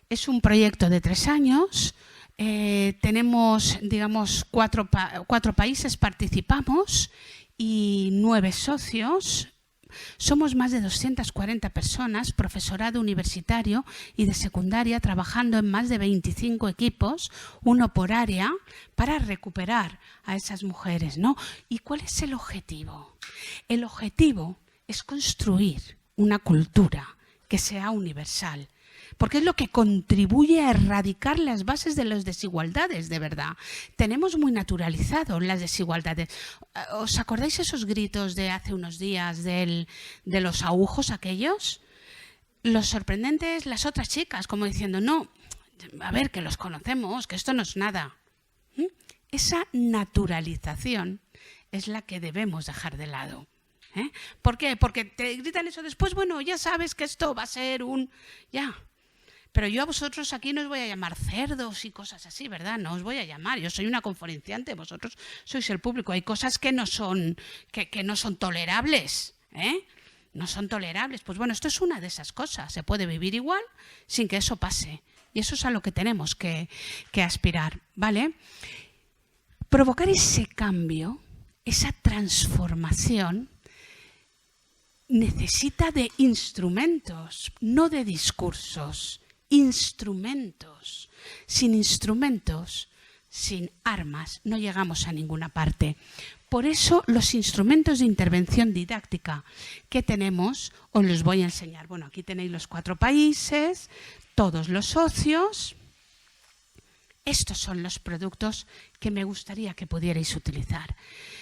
Es un proyecto de 3 años. Tenemos, digamos, cuatro países participamos y 9 socios. Somos más de 240 personas, profesorado universitario y de secundaria, trabajando en más de 25 equipos, uno por área, para recuperar a esas mujeres, ¿no? ¿Y cuál es el objetivo? El objetivo es construir una cultura que sea universal, porque es lo que contribuye a erradicar las bases de las desigualdades, de verdad. Tenemos muy naturalizado las desigualdades. ¿Os acordáis esos gritos de hace unos días de los agujos aquellos? Lo sorprendente es las otras chicas, como diciendo, no, a ver, que los conocemos, que esto no es nada. Esa naturalización es la que debemos dejar de lado. ¿Por qué? Porque te gritan eso después, bueno, ya sabes que esto va a ser un... ya. Pero yo a vosotros aquí no os voy a llamar cerdos y cosas así, ¿verdad? No os voy a llamar. Yo soy una conferenciante, vosotros sois el público. Hay cosas que no son tolerables, No son tolerables. Pues bueno, esto es una de esas cosas. Se puede vivir igual sin que eso pase. Y eso es a lo que tenemos que aspirar, ¿vale? Provocar ese cambio, esa transformación, necesita de instrumentos, no de discursos. Instrumentos. Sin instrumentos, sin armas, no llegamos a ninguna parte. Por eso los instrumentos de intervención didáctica que tenemos, os los voy a enseñar. Bueno, aquí tenéis los 4 países, todos los socios. Estos son los productos que me gustaría que pudierais utilizar.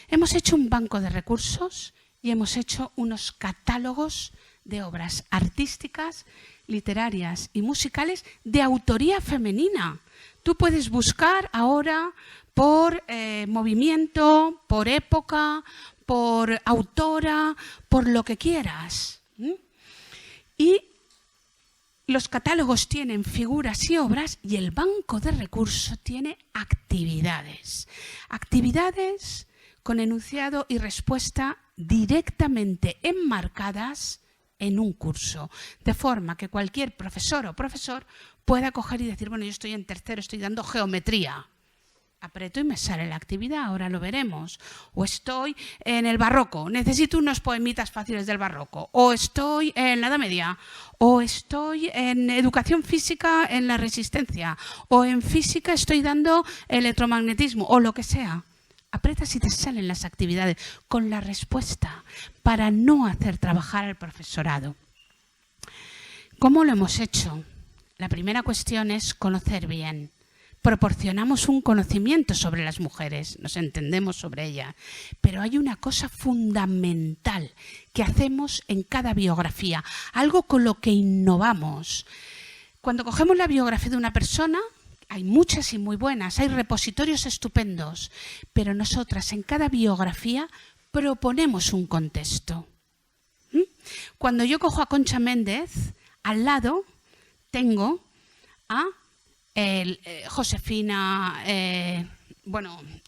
Hemos hecho un banco de recursos y hemos hecho unos catálogos de obras artísticas, literarias y musicales de autoría femenina. Tú puedes buscar ahora por movimiento, por época, por autora, por lo que quieras. Y los catálogos tienen figuras y obras y el banco de recursos tiene actividades. Actividades con enunciado y respuesta directamente enmarcadas en un curso, de forma que cualquier profesor o profesor pueda coger y decir, bueno, yo estoy en tercero, estoy dando geometría. Aprieto y me sale la actividad, ahora lo veremos. O estoy en el barroco, necesito unos poemitas fáciles del barroco. O estoy en la Edad Media. O estoy en educación física en la resistencia. O en física estoy dando electromagnetismo o lo que sea. Aprietas y te salen las actividades con la respuesta para no hacer trabajar al profesorado. ¿Cómo lo hemos hecho? La primera cuestión es conocer bien. Proporcionamos un conocimiento sobre las mujeres, nos entendemos sobre ellas, pero hay una cosa fundamental que hacemos en cada biografía, algo con lo que innovamos. Cuando cogemos la biografía de una persona, hay muchas y muy buenas, hay repositorios estupendos, pero nosotras en cada biografía proponemos un contexto. Cuando yo cojo a Concha Méndez, al lado tengo a Josefina,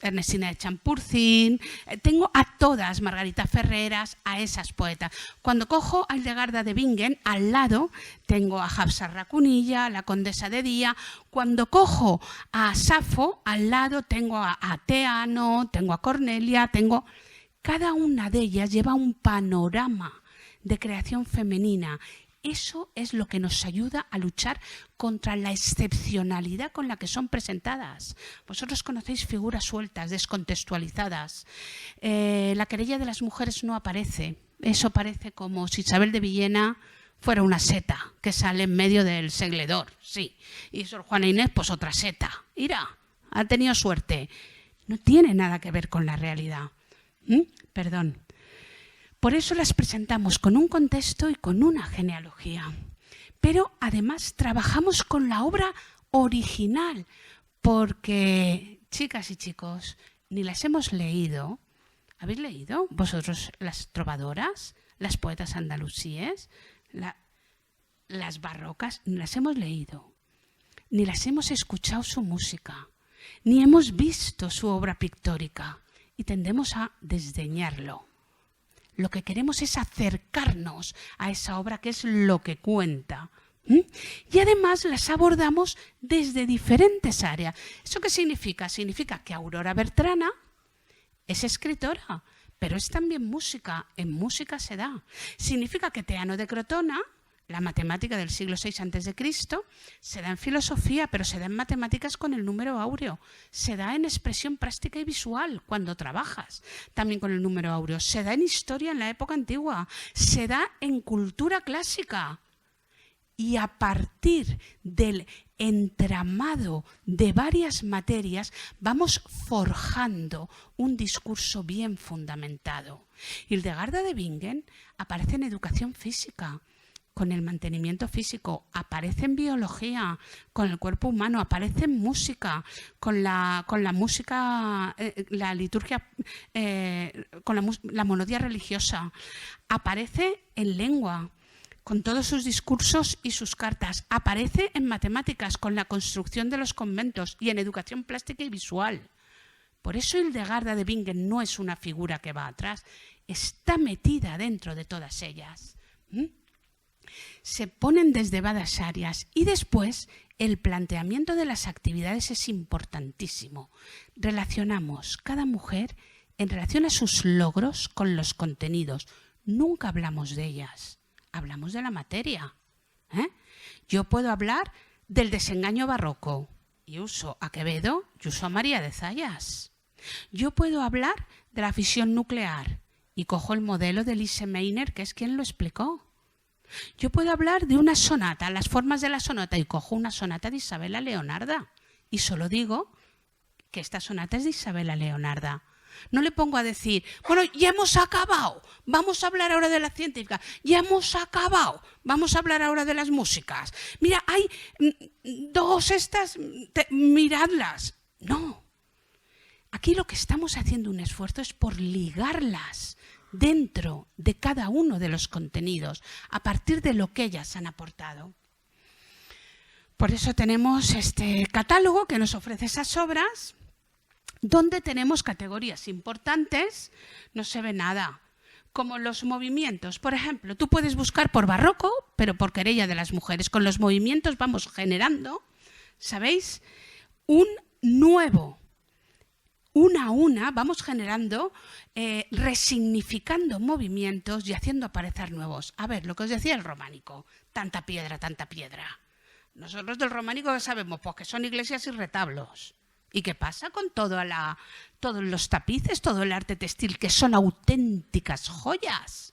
Ernestina de Champurcín, tengo a todas, Margarita Ferreras, a esas poetas. Cuando cojo a Hildegarda de Bingen, al lado tengo a Hafsa Racunilla, la Condesa de Día. Cuando cojo a Safo, al lado tengo a Teano, tengo a Cornelia, cada una de ellas lleva un panorama de creación femenina. Eso es lo que nos ayuda a luchar contra la excepcionalidad con la que son presentadas. Vosotros conocéis figuras sueltas, descontextualizadas. La querella de las mujeres no aparece. Eso parece como si Isabel de Villena fuera una seta que sale en medio del segledor, sí. Y Sor Juana Inés, pues otra seta. Mira, ha tenido suerte. No tiene nada que ver con la realidad. Perdón. Por eso las presentamos con un contexto y con una genealogía. Pero además trabajamos con la obra original, porque, chicas y chicos, ni las hemos leído. ¿Habéis leído vosotros las trovadoras, las poetas andalusíes, las barrocas, ni las hemos leído, ni las hemos escuchado su música, ni hemos visto su obra pictórica y tendemos a desdeñarlo. Lo que queremos es acercarnos a esa obra que es lo que cuenta. Y además las abordamos desde diferentes áreas. ¿Eso qué significa? Significa que Aurora Bertrana es escritora, pero es también música. En música se da. Significa que Teano de Crotona, la matemática del siglo VI a.C., se da en filosofía, pero se da en matemáticas con el número áureo. Se da en expresión plástica y visual cuando trabajas, también con el número áureo. Se da en historia en la época antigua. Se da en cultura clásica. Y a partir del entramado de varias materias vamos forjando un discurso bien fundamentado. Hildegarda de Bingen aparece en educación física, con el mantenimiento físico, aparece en biología, con el cuerpo humano, aparece en música, con la música, la liturgia, con la monodía religiosa, aparece en lengua, con todos sus discursos y sus cartas, aparece en matemáticas, con la construcción de los conventos y en educación plástica y visual. Por eso Hildegarda de Bingen no es una figura que va atrás, está metida dentro de todas ellas. Se ponen desde varias áreas y después el planteamiento de las actividades es importantísimo. Relacionamos cada mujer en relación a sus logros con los contenidos. Nunca hablamos de ellas, hablamos de la materia. Yo puedo hablar del desengaño barroco y uso a Quevedo y uso a María de Zayas. Yo puedo hablar de la fisión nuclear y cojo el modelo de Lise Meitner, que es quien lo explicó. Yo puedo hablar de una sonata, las formas de la sonata, y cojo una sonata de Isabella Leonarda y solo digo que esta sonata es de Isabella Leonarda. No le pongo a decir, bueno, ya hemos acabado, vamos a hablar ahora de la científica, ya hemos acabado, vamos a hablar ahora de las músicas. Mira, hay dos estas, miradlas. No, aquí lo que estamos haciendo un esfuerzo es por ligarlas dentro de cada uno de los contenidos, a partir de lo que ellas han aportado. Por eso tenemos este catálogo que nos ofrece esas obras, donde tenemos categorías importantes, no se ve nada, como los movimientos. Por ejemplo, tú puedes buscar por barroco, pero por querella de las mujeres. Con los movimientos vamos generando, ¿sabéis? Un nuevo, una a una, vamos generando, resignificando movimientos y haciendo aparecer nuevos. A ver, lo que os decía el románico, tanta piedra, tanta piedra. Nosotros del románico sabemos pues, que son iglesias y retablos. ¿Y qué pasa con todos los tapices, todo el arte textil, que son auténticas joyas?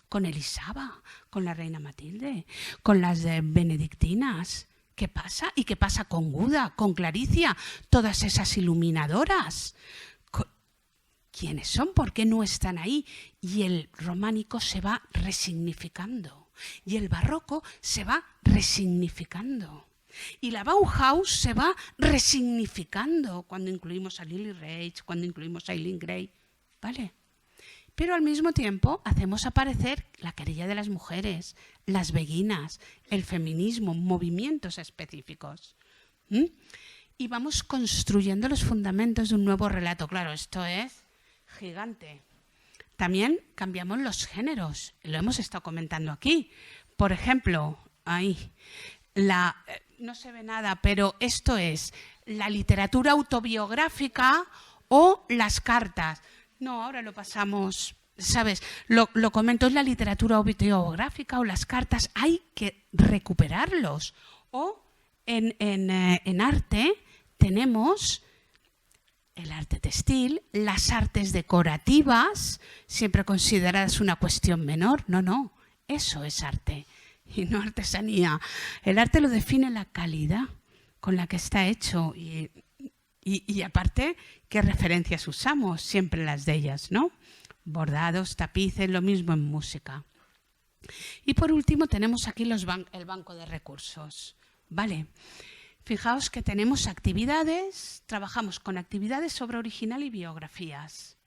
Con Elisaba, con la reina Matilde, con las benedictinas. ¿Qué pasa? ¿Y qué pasa con Guda, con Claricia? Todas esas iluminadoras. ¿Quiénes son? ¿Por qué no están ahí? Y el románico se va resignificando. Y el barroco se va resignificando. Y la Bauhaus se va resignificando cuando incluimos a Lily Reich, cuando incluimos a Eileen Gray, ¿vale? Pero al mismo tiempo hacemos aparecer la querella de las mujeres, las beguinas, el feminismo, movimientos específicos. Y vamos construyendo los fundamentos de un nuevo relato. Claro, esto es gigante. También cambiamos los géneros, lo hemos estado comentando aquí. Por ejemplo, ahí, no se ve nada, pero esto es la literatura autobiográfica o las cartas. No, ahora lo pasamos, ¿sabes? Lo comento, es la literatura autobiográfica o las cartas, hay que recuperarlos. O en arte tenemos el arte textil, las artes decorativas, siempre consideradas una cuestión menor. No, eso es arte. Y no artesanía. El arte lo define la calidad con la que está hecho y aparte, ¿qué referencias usamos? Siempre las de ellas, ¿no? Bordados, tapices, lo mismo en música. Y por último tenemos aquí el banco de recursos. Vale. Fijaos que tenemos actividades, trabajamos con actividades sobre original y biografías.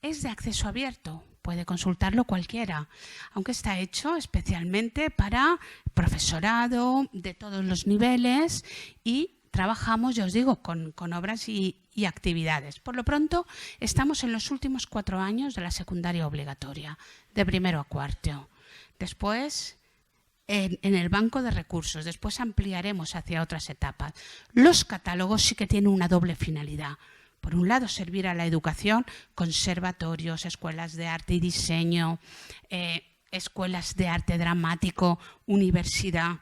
Es de acceso abierto. puede consultarlo cualquiera, aunque está hecho especialmente para profesorado de todos los niveles y trabajamos, ya os digo, con obras y actividades. Por lo pronto, estamos en los últimos 4 años de la secundaria obligatoria, de primero a cuarto. Después, en el banco de recursos, después ampliaremos hacia otras etapas. Los catálogos sí que tienen una doble finalidad. Por un lado, servir a la educación, conservatorios, escuelas de arte y diseño, escuelas de arte dramático, universidad,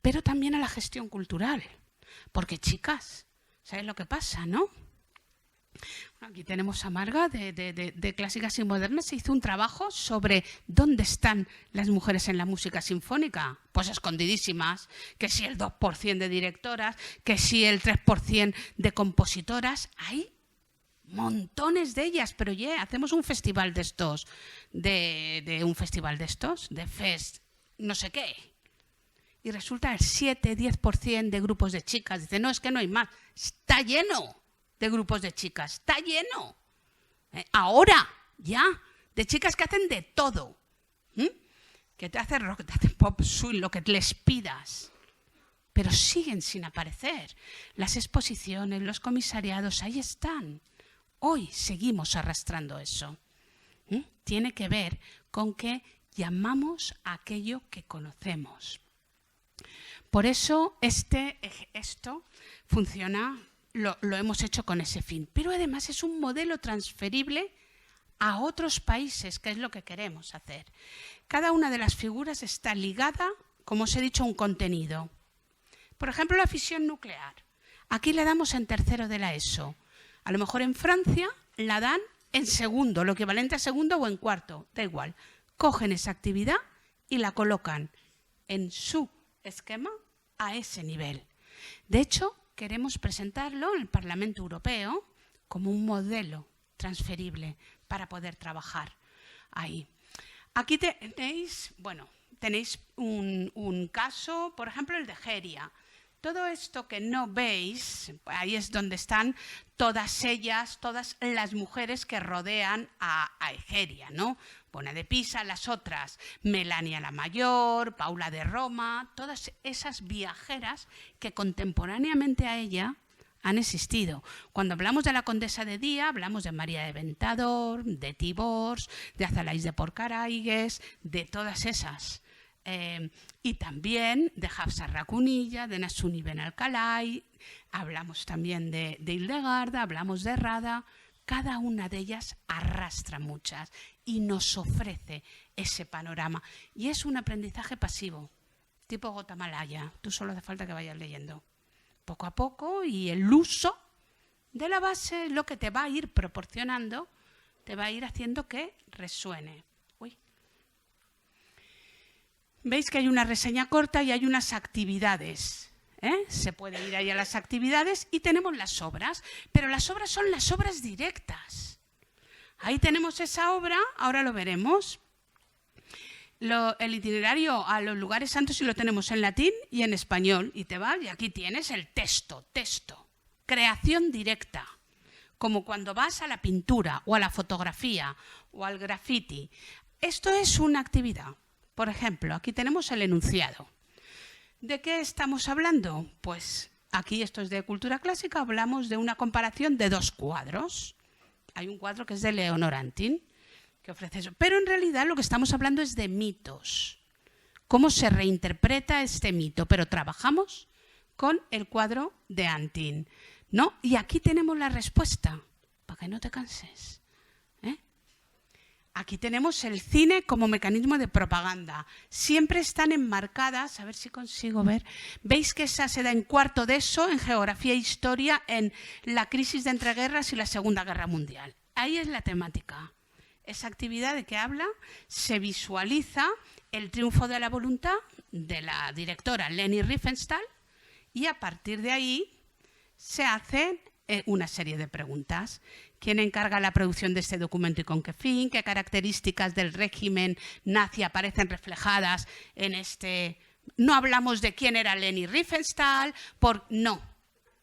pero también a la gestión cultural. Porque, chicas, ¿sabes lo que pasa, no? Aquí tenemos a Marga de Clásicas y Modernas. Se hizo un trabajo sobre dónde están las mujeres en la música sinfónica. Pues escondidísimas, que si el 2% de directoras, que si el 3% de compositoras. Hay montones de ellas, pero hacemos un festival de estos, de Fest, no sé qué. Y resulta el 7-10% de grupos de chicas. Dice, no, es que no hay más. Está lleno de grupos de chicas, está lleno. Ahora, ya, de chicas que hacen de todo. Que te hacen rock, que te hacen pop, swing, lo que les pidas. Pero siguen sin aparecer. Las exposiciones, los comisariados, ahí están. Hoy seguimos arrastrando eso. Tiene que ver con que llamamos a aquello que conocemos. Por eso esto funciona, lo hemos hecho con ese fin. Pero además es un modelo transferible a otros países, que es lo que queremos hacer. Cada una de las figuras está ligada, como os he dicho, a un contenido. Por ejemplo, la fisión nuclear. Aquí la damos en tercero de la ESO. A lo mejor en Francia la dan en segundo, lo equivalente a segundo o en cuarto, da igual. Cogen esa actividad y la colocan en su esquema a ese nivel. De hecho, queremos presentarlo en el Parlamento Europeo como un modelo transferible para poder trabajar ahí. Aquí tenéis un caso, por ejemplo, el de Egeria. Todo esto que no veis, ahí es donde están todas ellas, todas las mujeres que rodean a Egeria, ¿no? Bona de Pisa, las otras, Melania la Mayor, Paula de Roma, todas esas viajeras que contemporáneamente a ella han existido. Cuando hablamos de la Condesa de Día, hablamos de María de Ventador, de Tibors, de Azalais de Porcaraigues, de todas esas. Y también de Hafsa Racunilla, de Nasuni Benalcalay, hablamos también de Hildegarda, hablamos de Rada. Cada una de ellas arrastra muchas y nos ofrece ese panorama. Y es un aprendizaje pasivo, tipo Gotamalaya. Tú solo hace falta que vayas leyendo. Poco a poco, y el uso de la base es lo que te va a ir proporcionando, te va a ir haciendo que resuene. Veis que hay una reseña corta y hay unas actividades. Se puede ir ahí a las actividades y tenemos las obras, pero las obras son las obras directas. Ahí tenemos esa obra, ahora lo veremos. El itinerario a los lugares santos y lo tenemos en latín y en español. Y te vas y aquí tienes el texto. Creación directa. Como cuando vas a la pintura o a la fotografía o al graffiti. Esto es una actividad. Por ejemplo, aquí tenemos el enunciado. ¿De qué estamos hablando? Pues aquí, esto es de cultura clásica, hablamos de una comparación de 2 cuadros. Hay un cuadro que es de Leonor Antin, que ofrece eso. Pero en realidad lo que estamos hablando es de mitos. Cómo se reinterpreta este mito, pero trabajamos con el cuadro de Antin, ¿no? Y aquí tenemos la respuesta, para que no te canses. Aquí tenemos el cine como mecanismo de propaganda. Siempre están enmarcadas, a ver si consigo ver. Veis que esa se da en cuarto de eso, en geografía e historia, en la crisis de entreguerras y la Segunda Guerra Mundial. Ahí es la temática. Esa actividad de que habla se visualiza el triunfo de la voluntad de la directora Leni Riefenstahl y a partir de ahí se hacen una serie de preguntas. ¿Quién encarga la producción de este documento y con qué fin? ¿Qué características del régimen nazi aparecen reflejadas en este? No hablamos de quién era Leni Riefenstahl, no.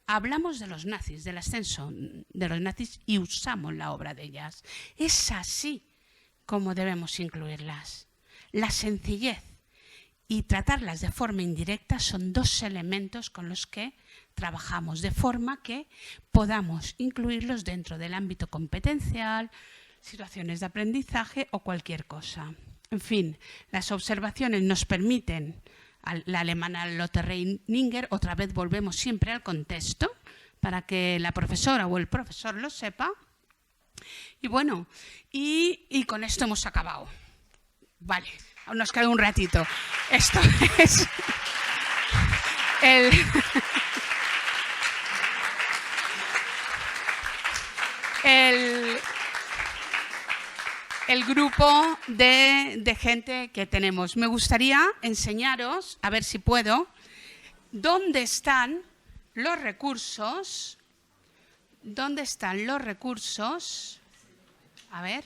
Hablamos de los nazis, del ascenso de los nazis y usamos la obra de ellas. Es así como debemos incluirlas. La sencillez y tratarlas de forma indirecta son dos elementos con los que trabajamos, de forma que podamos incluirlos dentro del ámbito competencial, situaciones de aprendizaje o cualquier cosa. En fin, las observaciones nos permiten, la alemana Lotte Reininger, otra vez volvemos siempre al contexto, para que la profesora o el profesor lo sepa. Y bueno, y con esto hemos acabado. Vale, aún nos queda un ratito. Esto es el grupo de gente que tenemos. Me gustaría enseñaros, a ver si puedo, dónde están los recursos. ¿Dónde están los recursos? A ver.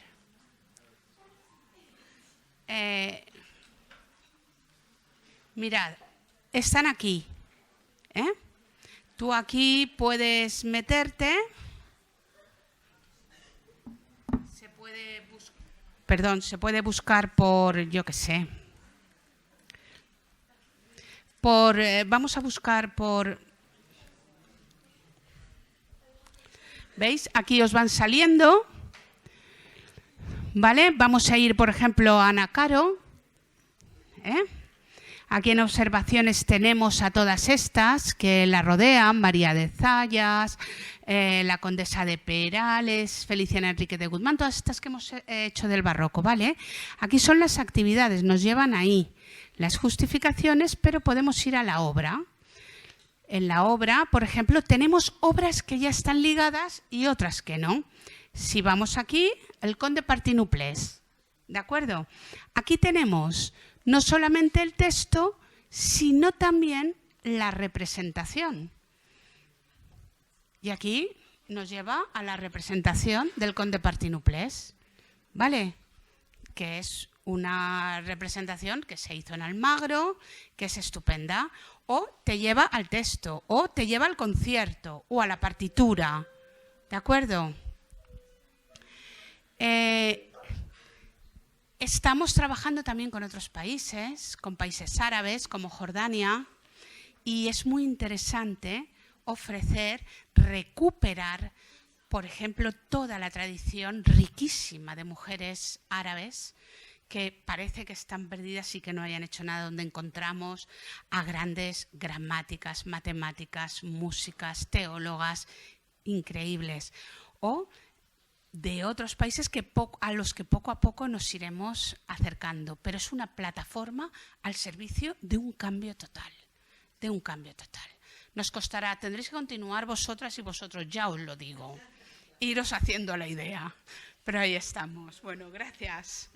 Mirad, están aquí. Tú aquí puedes meterte. Se puede buscar por, yo qué sé. Vamos a buscar por... ¿Veis? Aquí os van saliendo. ¿Vale? Vamos a ir, por ejemplo, a Ana Caro. Aquí en observaciones tenemos a todas estas que la rodean: María de Zayas, la Condesa de Perales, Feliciana Enrique de Guzmán, todas estas que hemos hecho del barroco, ¿vale? Aquí son las actividades, nos llevan ahí las justificaciones, pero podemos ir a la obra. En la obra, por ejemplo, tenemos obras que ya están ligadas y otras que no. Si vamos aquí, el Conde Partinoplés, ¿de acuerdo? Aquí tenemos no solamente el texto, sino también la representación. Y aquí nos lleva a la representación del Conde Partinoplés, ¿vale? Que es una representación que se hizo en Almagro, que es estupenda. O te lleva al texto, o te lleva al concierto, o a la partitura, ¿de acuerdo? Estamos trabajando también con otros países, con países árabes como Jordania, y es muy interesante ofrecer, recuperar, por ejemplo, toda la tradición riquísima de mujeres árabes que parece que están perdidas y que no hayan hecho nada, donde encontramos a grandes gramáticas, matemáticas, músicas, teólogas increíbles, o de otros países a los que poco a poco nos iremos acercando, pero es una plataforma al servicio de un cambio total, Nos costará, tendréis que continuar vosotras y vosotros, ya os lo digo, iros haciendo la idea, pero ahí estamos. Bueno, gracias.